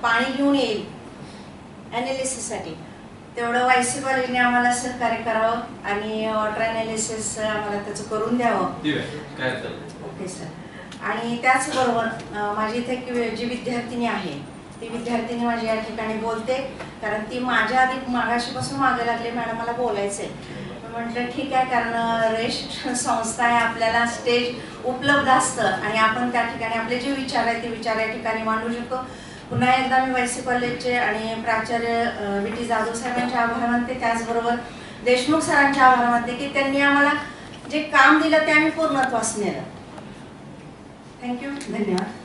Speaker 6: पाणी घेऊन येईल ॲनालिसिससाठी तेवढं YC कॉलेजने आम्हाला सहकार्य करावं आणि वॉटर ॲनालिसिस आम्हाला त्याचं करून द्यावं. Okay sir. आणि त्याचबरोबर माझी इथे जी विद्यार्थिनी आहे ती विद्यार्थिनी माझी या ठिकाणी बोलते कारण ती माझ्या आधी मागाशीपासून मागे लागली मॅडम मला बोलायचं आहे. म्हटलं ठीक आहे कारण रेश शिक्षण संस्था आहे आपल्याला स्टेज उपलब्ध असतं आणि आपण त्या ठिकाणी आपले जे विचार आहे ते विचार या ठिकाणी मांडू शकतो. पुन्हा एकदा मी YC कॉलेजचे आणि प्राचार्य BT जाधव साहेबांचे आभार मानते. त्याचबरोबर देशमुख सरांचे आभार मानते की त्यांनी आम्हाला जे काम दिलं ते आम्ही पूर्णत्वास नेलं. थँक्यू. धन्यवाद.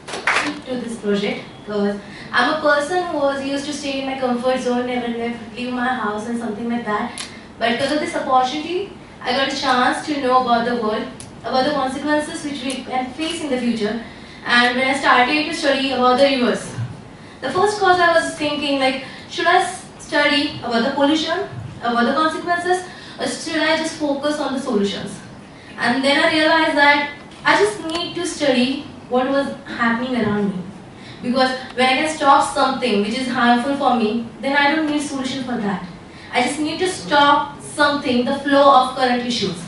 Speaker 7: To this project because I'm a person who was used to stay in my comfort zone, never leave my house and something like that. But because of this opportunity, I got a chance to know about the world, about the consequences which we can face in the future. And when I started to study about the rivers, the first cause I was thinking like, should I study about the pollution, about the consequences, or should I just focus on the solutions? And then I realized that I just need to study what was happening around me. Because when I can stop something which is harmful for me, then I don't need solution for that. I just need to stop something, the flow of current issues.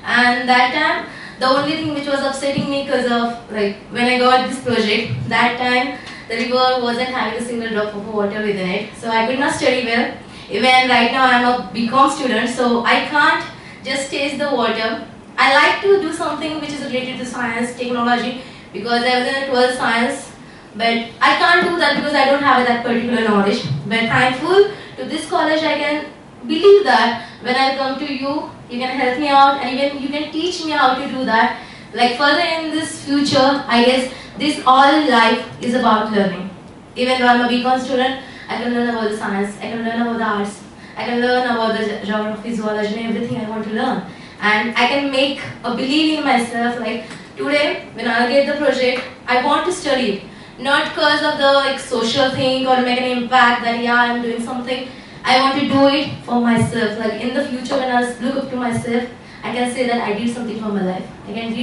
Speaker 7: And that time, the only thing which was upsetting me because of like when I got this project, that time the river wasn't having a single drop of water within it. So I could not study well. Even right now I am a BCom student, so I can't just taste the water. I like to do something which is related to science, technology, because I was in 12th science, but I can't do that because I don't have that particular knowledge. But thankful to this college, I can believe that when I come to you, you can help me out and even you can teach me how to do that. Like further in this future, I guess this all life is about learning. Even though I'm a BCom student, I can learn about the science, I can learn about the arts, I can learn about the geography, zoology and everything I want to learn. And I can make a belief in myself like today when I get the project, I want to study it. Not because of the like, social thing or make an impact that yeah I'm doing something. I want to do it for myself. Like in the future when I look up to myself, I can say that I did something for my life. I can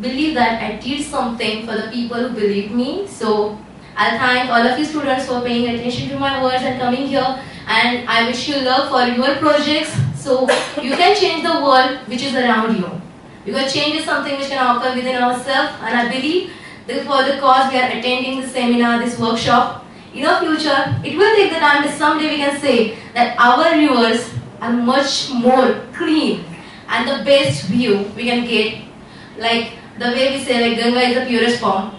Speaker 7: believe that I did something for the people who believe me. So I'll thank all of you students for paying attention to my words and coming here, and I wish you luck for your projects so you can change the world which is around you, because change is something which can occur within ourselves, and I believe that for the cause we are attending this seminar, this workshop. In the future, it will take the time, but someday we can say that our rivers are much more clean and the best view we can get, like the way we say like Ganga is the purest form.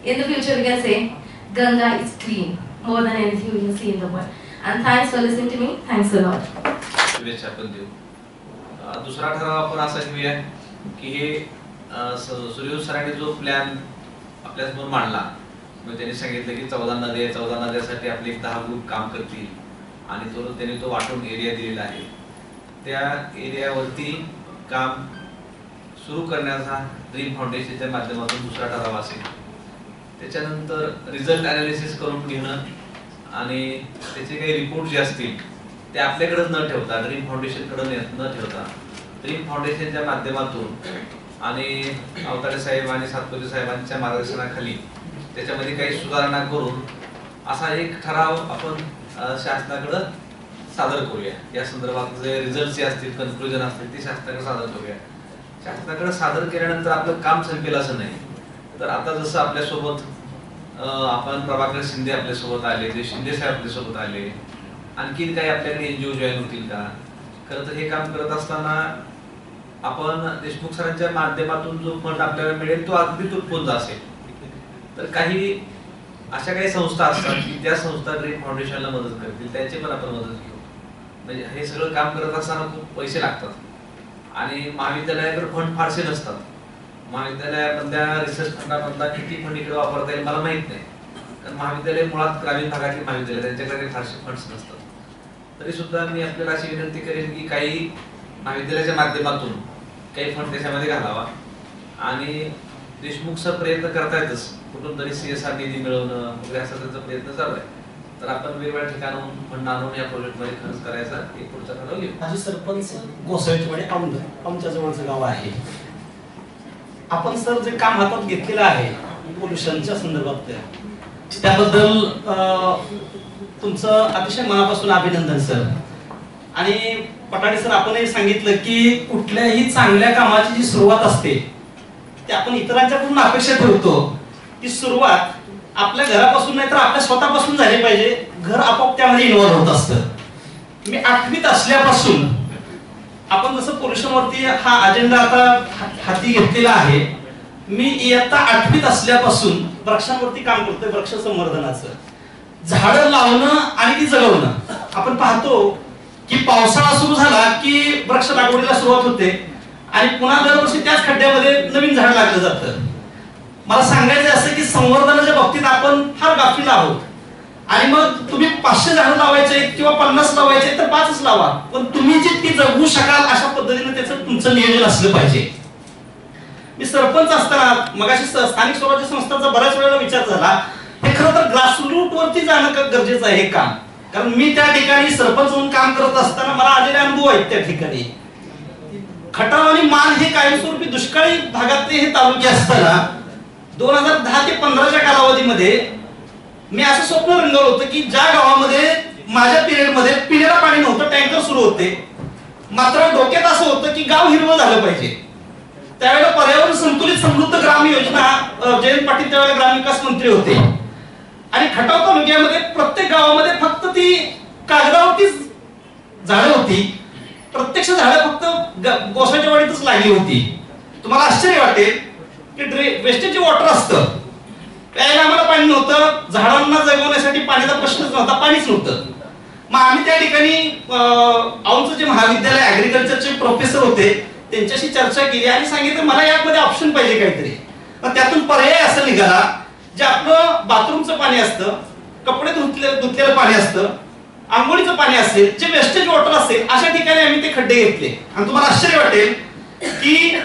Speaker 7: In the future we can say Ganga is clean more than anything we can see in the world. And thanks for listening to me. Thanks a lot.
Speaker 3: शुभेच्छा आपण देऊ. दुसरा ठराव आपण असा घेऊया की हे सूर्यवंशी सरांनी जो प्लॅन आपल्यासमोर मांडला, मग त्यांनी सांगितलं की 14 नद्यासाठी आपले 10 ग्रुप काम करतील आणि त्यांनी तो वाटून एरिया दिलेला आहे. त्या एरियावरती काम सुरू करण्याचा ड्रीम फाउंडेशनच्या माध्यमातून दुसरा ठराव असेल. त्याच्यानंतर रिझल्ट अनालिसिस करून घेणं आणि त्याचे काही रिपोर्ट जे असतील ते आपल्याकडे न ठेवता ड्रीम फाउंडेशनकडे न ठेवता ड्रीम फाउंडेशनच्या माध्यमातून आणि अवताडे साहेब आणि सातपुते साहेबांच्या मार्गदर्शनाखाली त्याच्यामध्ये काही सुधारणा करून असा एक ठराव आपण शासनाकडे सादर करूया. या संदर्भात जे रिझल्ट जे असतील, कन्क्लुजन असतील ते शासनाकडे सादर करूया. शासनाकडे सादर केल्यानंतर आपलं काम संपेल असं नाही. तर आता जसं आपल्यासोबत आपण प्रभाकर शिंदे आपल्यासोबत आले, जे शिंदे साहेब आपल्यासोबत आले, आणखी काही आपल्याकडे एनजीओ जॉईन होतील का? खरं तर हे काम करत असताना आपण देशमुख सरांच्या माध्यमातून जो फंड आपल्याला मिळेल तो अगदी तुटपुंजा असेल. तर काही अशा काही संस्था असतात की त्या संस्था ड्रीम फाउंडेशनला मदत करतील, त्यांची पण आपण मदत घेऊ. म्हणजे हे सगळं काम करत असताना खूप पैसे लागतात आणि महाविद्यालयाकडे फंड फारसे नसतात. महाविद्यालयामधल्या रिसर्च फंडामधला किती फंड इकडे वापरता येईल मला माहित नाही, कारण महाविद्यालय मुळात ग्रामीण भागातली महाविद्यालय, त्यांच्याकडे फारसे फंड्स नसतात. तरी सुद्धा मी आपल्याला अशी विनंती करेन की काही महाविद्यालयाच्या माध्यमातून काही फंड त्याच्यामध्ये घालावा. आणि देशमुख सर प्रयत्न करतायतच कुठून तरी CSR निधी मिळवणं वगैरे असा त्यांचा प्रयत्न चालू आहे. तर आपण वेगवेगळ्या ठिकाणाहून फंड आणून या प्रोजेक्टमध्ये खर्च करायचा एक पुढचा ठराव घेऊ.
Speaker 1: माझे सरपंच गोसावीचेवाडी आमच्या जवळचं गाव आहे. आपण सर जे काम हातात घेतलेलं आहे पोल्युशनच्या संदर्भात त्याबद्दल तुमचं अतिशय मनापासून अभिनंदन सर. आणि पटाडे सर आपणही सांगितलं की कुठल्याही चांगल्या कामाची जी सुरुवात असते ते आपण इतरांच्याकडून अपेक्षा ठेवतो की सुरुवात आपल्या घरापासून नाही तर आपल्या स्वतःपासून झाली पाहिजे. घर आपोआप त्यामध्ये इन्व्हॉल्व्ह होत असतं. मी 8वीत असल्यापासून आपण जसं पोल्युशनवरती हा अजेंडा आता हाती घेतलेला आहे, मी इयत्ता 8वीत असल्यापासून वृक्षांवरती काम करतोय. वृक्ष संवर्धनाचं, झाडं लावणं आणि ती जगवणं. आपण पाहतो की पावसाळा सुरू झाला की वृक्ष लागवडीला सुरुवात होते आणि पुन्हा दरवर्षी त्याच खड्ड्यामध्ये नवीन झाड लागलं जातं. मला सांगायचं असं की संवर्धनाच्या बाबतीत आपण फार गाफील आहोत. आणि मग तुम्ही 500 झाडं लावायचे किंवा 50 लावायचे तर 5च लावा, पण तुम्ही जे ती जगवू शकाल अशा पद्धतीने त्याचं तुमचं नियोजन असलं पाहिजे. मी सरपंच असताना मगाशी स्थानिक स्वराज्य संस्थांचा बऱ्याच वेळेला विचार झाला, हे खरं तर ग्रासरूट वरती जाणं गरजेचं आहे हे काम. कारण मी त्या ठिकाणी सरपंच म्हणून काम करत असताना मला आलेले अनुभव आहेत. त्या ठिकाणी खटाव आणि मान हे कायमस्वरूपी दुष्काळी भागातले हे तालुके असताना 2010 ते 15च्या कालावधीमध्ये मी असं स्वप्न रंगवलं होतं की ज्या गावामध्ये माझ्या पिरियडमध्ये पिण्याला पाणी नव्हतं, टँकर सुरू होते, मात्र डोक्यात असं होतं की गाव हिरवं झालं पाहिजे. त्यावेळेला पर्यावरण संतुलित समृद्ध ग्राम योजना जयंत पाटील त्यावेळेला ग्रामविकास मंत्री होते आणि खटाव तालुक्यामध्ये प्रत्येक गावामध्ये फक्त ती कागदावरतीच झाडं होती, प्रत्यक्ष झाडं फक्त गोसाच्या वाडीतच लागली होती. तुम्हाला आश्चर्य वाटेल की वेस्टेज वॉटर असतं, प्यायला आम्हाला पाणी नव्हतं, झाडांना जगवण्यासाठी पाण्याचा प्रश्नच नव्हता, पाणीच नव्हतं. मग आम्ही त्या ठिकाणी औंधचं जे महाविद्यालय ऍग्रिकल्चरचे प्रोफेसर होते त्यांच्याशी चर्चा केली आणि सांगितलं मला यामध्ये ऑप्शन पाहिजे काहीतरी. मग त्यातून पर्याय असं निघाला, जे आपलं बाथरूमचं पाणी असतं, कपडे धुतलेलं पाणी असतं, आंघोळीचं पाणी असेल, जे वेस्टेज वॉटर असेल, अशा ठिकाणी आम्ही ते खड्डे घेतले. आणि तुम्हाला आश्चर्य वाटेल की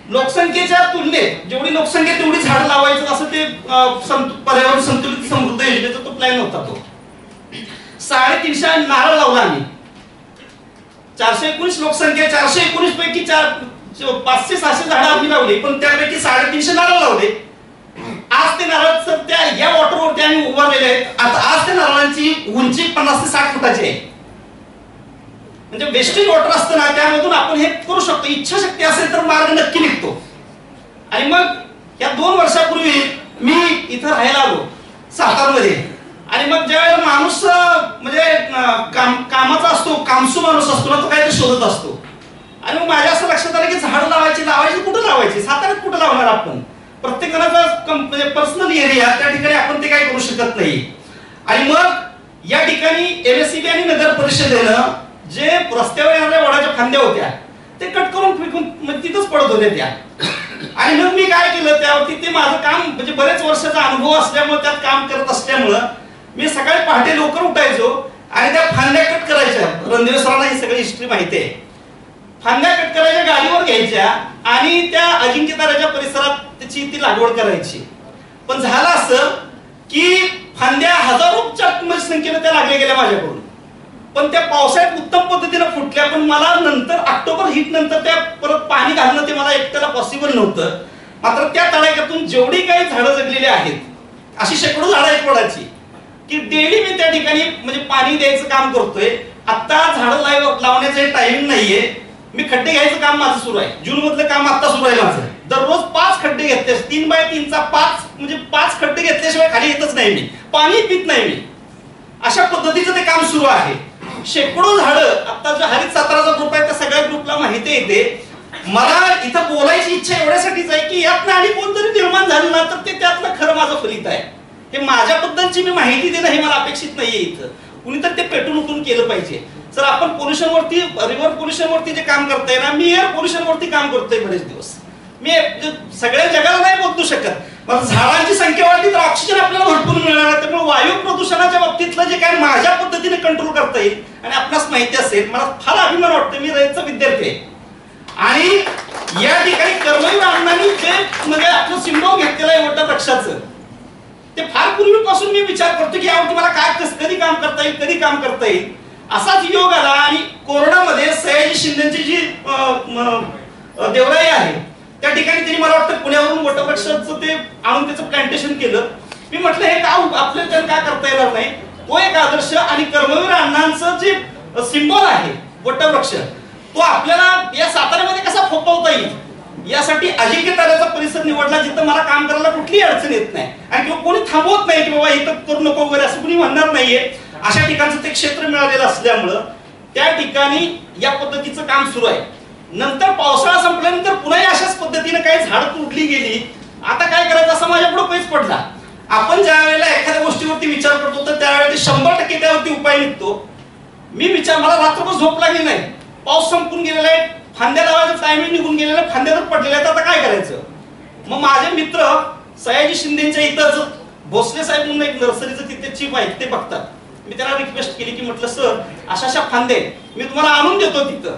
Speaker 1: लोकसंख्येच्या तुलनेत जेवढी लोकसंख्या तेवढी झाड लावायचं असं ते पर्यावरण संतुलित समृद्ध योजनेचा तो प्लॅन होता. तो 350 नारळ लावला आम्ही. 419 लोकसंख्या, 419 पैकी
Speaker 8: 500-600 झाडं आम्ही लावली, पण त्यापैकी 350 नारळ लावले. आज ते नारळ सर त्या या वॉटरवरती आम्ही उभारलेले आहेत. आता आज त्या नारळांची उंची 50 ते 60 फुटाची आहे. म्हणजे वेस्टेज वॉटर असतं ना, त्यामधून आपण हे करू शकतो. इच्छाशक्ती असेल तर मार्ग नक्की निघतो. आणि मग या 2 वर्षापूर्वी मी इथं राहायला आलो सातारमध्ये. आणि मग ज्यावेळेला माणूस म्हणजे कामाचा असतो, कामसू माणूस असतो ना, तो काहीतरी शोधत असतो. आणि मग माझ्या असं लक्षात आलं की झाड लावायची कुठं लावायची, साताऱ्यात कुठं लावणार आपण. प्रत्येक जणाचा म्हणजे पर्सनल एरिया, त्या ठिकाणी आपण ते काही करू शकत नाही. आणि मग या ठिकाणी MSCB आणि नगर परिषदेनं जे रस्त्यावर येणाऱ्या वडाच्या फांद्या होत्या ते कट करून फेकून तिथंच पडत होत्या त्या. आणि मग मी काय केलं, त्यावरती ते माझं काम म्हणजे बरेच वर्षाचा अनुभव असल्यामुळे, त्यात काम करत असल्यामुळं मी सकाळी पहाटे लवकर उठायचो आणि त्या फांद्या कट करायच्या. रणदेव सरांना ही सगळी हिस्ट्री माहिती आहे. फांद्या कट करायच्या, गाडीवर घ्यायच्या आणि त्या अजिंक्यताऱ्याच्या परिसरात त्याची ती लागवड करायची. पण झालं असं की फांद्या हजारोच्या संख्येने त्या लागल्या गेल्या माझ्याकडून. पण त्या पावसाळ्यात उत्तम पद्धतीने फुटल्या. पण मला नंतर ऑक्टोबर हीट नंतर त्या परत पाणी घालणं ते मला एकट्याला पॉसिबल नव्हतं. मात्र त्या तडाख्यातून जेवढी काही झाडं जगलेली आहेत, अशी शेकडो झाडं आहेत वडाची, की डेली मी त्या ठिकाणी म्हणजे पाणी द्यायचं काम करतोय. आता झाडं लावण्याचं टाइमिंग नाहीये. मी खड्डे घ्यायचं काम माझं सुरू आहे. जून मधलं काम आता सुरू आहे माझं. दररोज 5 खड्डे घेतले, 3 बाय 3चा 5 म्हणजे 5 खड्डे घेतल्याशिवाय खाली येतच नाही मी, पाणी पित नाही मी. अशा पद्धतीचं ते काम सुरू आहे. शेकडो झाडं, आता जो हरित साताराचा ग्रुप आहे त्या सगळ्या ग्रुपला माहिती येते. मला इथं बोलायची इच्छा एवढ्यासाठीच आहे की यातनं आणि कोणतरी निर्माण झालं ना तर ते त्यातलं खरं माझं फलित आहे. हे माझ्याबद्दलची मी माहिती देणं हे मला अपेक्षित नाहीये. इथं कुणीतरी ते पेटून उठून केलं पाहिजे. सर आपण पोल्युशन वरती, रिव्हर पोल्युशन वरती जे काम करताय ना, मी एअर पोल्युशन वरती काम करतोय बरेच दिवस. मी सगळ्या जगाला नाही बदलू शकत. मग झाडांची संख्या वाढली तर ऑक्सिजन आपल्याला भरपूर मिळणार. त्यामुळे वायू प्रदूषणाच्या बाबतीतलं जे काय माझ्या पद्धतीने कंट्रोल करता येईल. आणि आपणास माहिती असेल, मला फार अभिमान वाटतो, मी रयतचा विद्यार्थी आहे. आणि या ठिकाणी कर्मवीर अण्णांनी जे म्हणजे आपलं सिम्बॉल घेतलेलं आहे वटवृक्षाचं, ते फार पूर्वीपासून मी विचार करतो की यावरती मला काय कधी काम करता येईल, कधी काम करता येईल. असाच योग आला आणि कोरोनामध्ये सयाजी शिंदेची जी देवराई आहे त्या ठिकाणी त्यांनी मला वाटतं पुण्यावरून वटवृक्षाचं ते आणून त्याचं प्लांटेशन केलं. मी म्हटलं हे का आपल्याला का करता येणार नाही. तो एक आदर्श आणि कर्मवीर अण्णांचं जे सिम्बॉल आहे वटवृक्ष, तो आपल्याला या साताऱ्यामध्ये कसा फोपवता येईल यासाठी अजिंक्यताऱ्याचा परिसर निवडला, जिथं मला काम करायला कुठलीही अडचण येत नाही आणि किंवा कोणी थांबवत नाही की बाबा इथं करू नको वगैरे असं कोणी म्हणणार नाहीये. अशा ठिकाणचं ते क्षेत्र मिळालेलं असल्यामुळं त्या ठिकाणी या पद्धतीचं काम सुरू आहे. नंतर पावसाळा संपल्यानंतर पुन्हा अशाच पद्धतीने काही झाडं तोडली गेली. आता काय करायचं असा माझ्यापुढे पेच पडला. आपण ज्या वेळेला एखाद्या गोष्टीवरती विचार करतो तर त्यावेळेला 100% त्यावरती उपाय निघतो. मला रात्रभर झोप लागली नाही. पाऊस संपून गेलेला आहे, फांद्या लावायचं टायमिंग निघून गेलेलं आहे, फांद्यावर पडलेल्या आहेत, आता काय करायचं. मग माझे मित्र सयाजी शिंदेच्या इथं भोसले साहेब म्हणून एक नर्सरीचं तिथे चीफ आहे, ते बघतात. मी त्यांना रिक्वेस्ट केली की म्हटलं सर अशा फांदे मी तुम्हाला आणून देतो, तिथं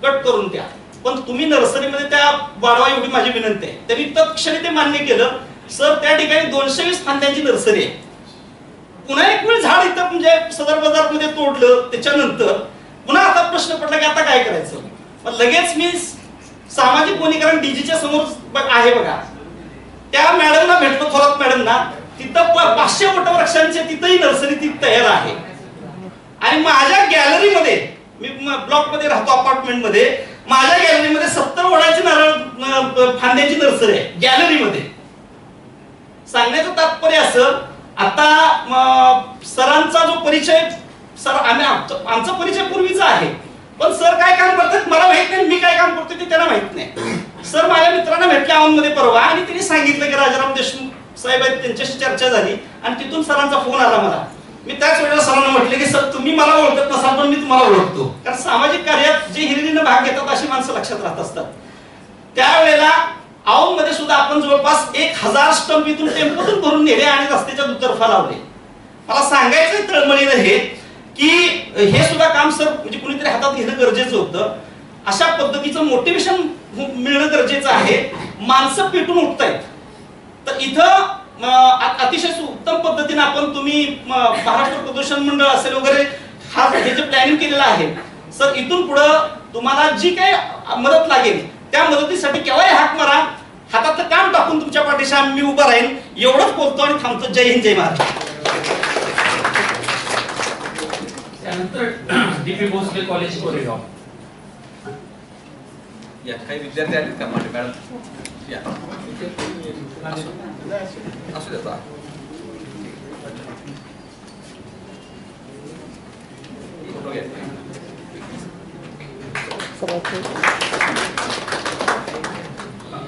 Speaker 8: कट करून द्या, पण तुम्ही नर्सरीमध्ये त्या वाढवा एवढी माझी विनंती आहे. त्यांनी तत्क्षणी ते मान्य केलं. सर त्या ठिकाणी 220 फांद्यांची नर्सरी आहे. पुन्हा एक वेळ झाड इथं म्हणजे सदर बाजार मध्ये तोडलं. त्याच्यानंतर पुन्हा आता प्रश्न पडला की आता काय करायचं. मग लगेच मी सामाजिक वनीकरण डीजीच्या समोर आहे बघा, त्या मॅडमला भेटलो, थोरात मॅडमना. तिथं 500 वटवृक्षांची तिथंही नर्सरी ती तयार आहे. आणि माझ्या गॅलरीमध्ये, मी ब्लॉक मध्ये राहतो अपार्टमेंट मध्ये, माझ्या गॅलरीमध्ये 70 वडाची नारळ फांद्याची नर्सरी आहे गॅलरीमध्ये. सांगण्याचं तात्पर्य असं, आता सरांचा जो परिचय, सर आमचा परिचय पूर्वीचा आहे, पण सर काय काम करतात मला माहित नाही, मी काय काम करतो ते त्यांना माहित नाही. सर माझ्या मित्रांना भेटले औंधमध्ये परवा आणि त्यांनी सांगितलं की राजाराम देशमुख साहेब आहेत, त्यांच्याशी चर्चा झाली आणि तिथून सरांचा फोन आला मला. मी त्याच वेळेला सरांना म्हटले की सर तुम्ही मला ओळखत नसाल पण मी तुम्हाला ओळखतो, कारण सामाजिक कार्यात जे हिरिरीने भाग घेतात अशी माणसं लक्षात राहत असतात. त्यावेळेला औंधमध्ये सुद्धा आपण जवळपास 1000 स्टंप इथून टेम्पोतून भरून नेले आणि रस्त्याच्या दुतर्फा लावले. मला सांगायचं तळमळीनं हे की हे सुद्धा काम सर म्हणजे कुणीतरी हातात घेणं गरजेचं होतं. अशा पद्धतीचं मोटिवेशन मिळणं गरजेचं आहे. माणसं पेटून उठतायत तर इथं अतिशय उत्तम पद्धतीने आपण तुम्ही महाराष्ट्र प्रदूषण मंडळ असेल वगैरे हे जे प्लॅनिंग केलेलं आहे सर, इथून पुढं तुम्हाला जी काही मदत लागेल त्या मदतीसाठी केव्हाही हाक मारा, हातातलं काम टाकून तुमच्या पाठीशी मी उभा राहीन. एवढंच बोलतो आणि थांबतो. जय हिंद, जय महाराष्ट्र.
Speaker 9: त्यानंतर DP भोसले कॉलेज कोरेगाव.
Speaker 3: या काही विद्यार्थी आहेत का माझे मॅडम? या असू द्या.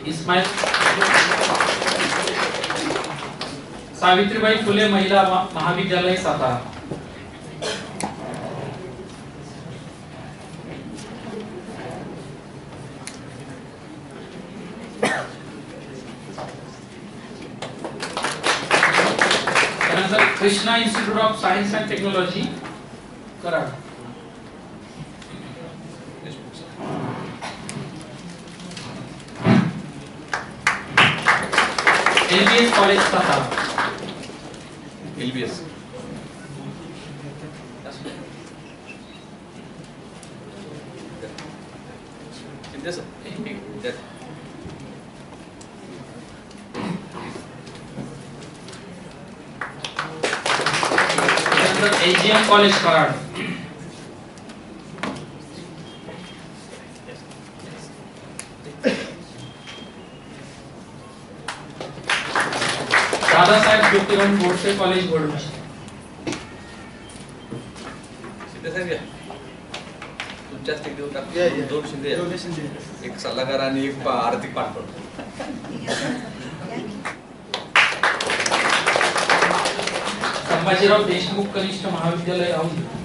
Speaker 9: इस्माईल सावित्रीबाई फुले महिला महाविद्यालय सातारा. त्यानंतर Krishna institute of science and technology Karad. LBS college Satara.
Speaker 3: LBS
Speaker 9: AGM college Karad. Dadasaheb Jyotirao Borse college Vadodara.
Speaker 3: तुमच्या स्टेट देऊ टाकूया. दोन शिंदे, एक सल्लागार आणि एक आर्थिक पाठबळ.
Speaker 9: संभाजीराव देशमुख कनिष्ठ महाविद्यालय औंध.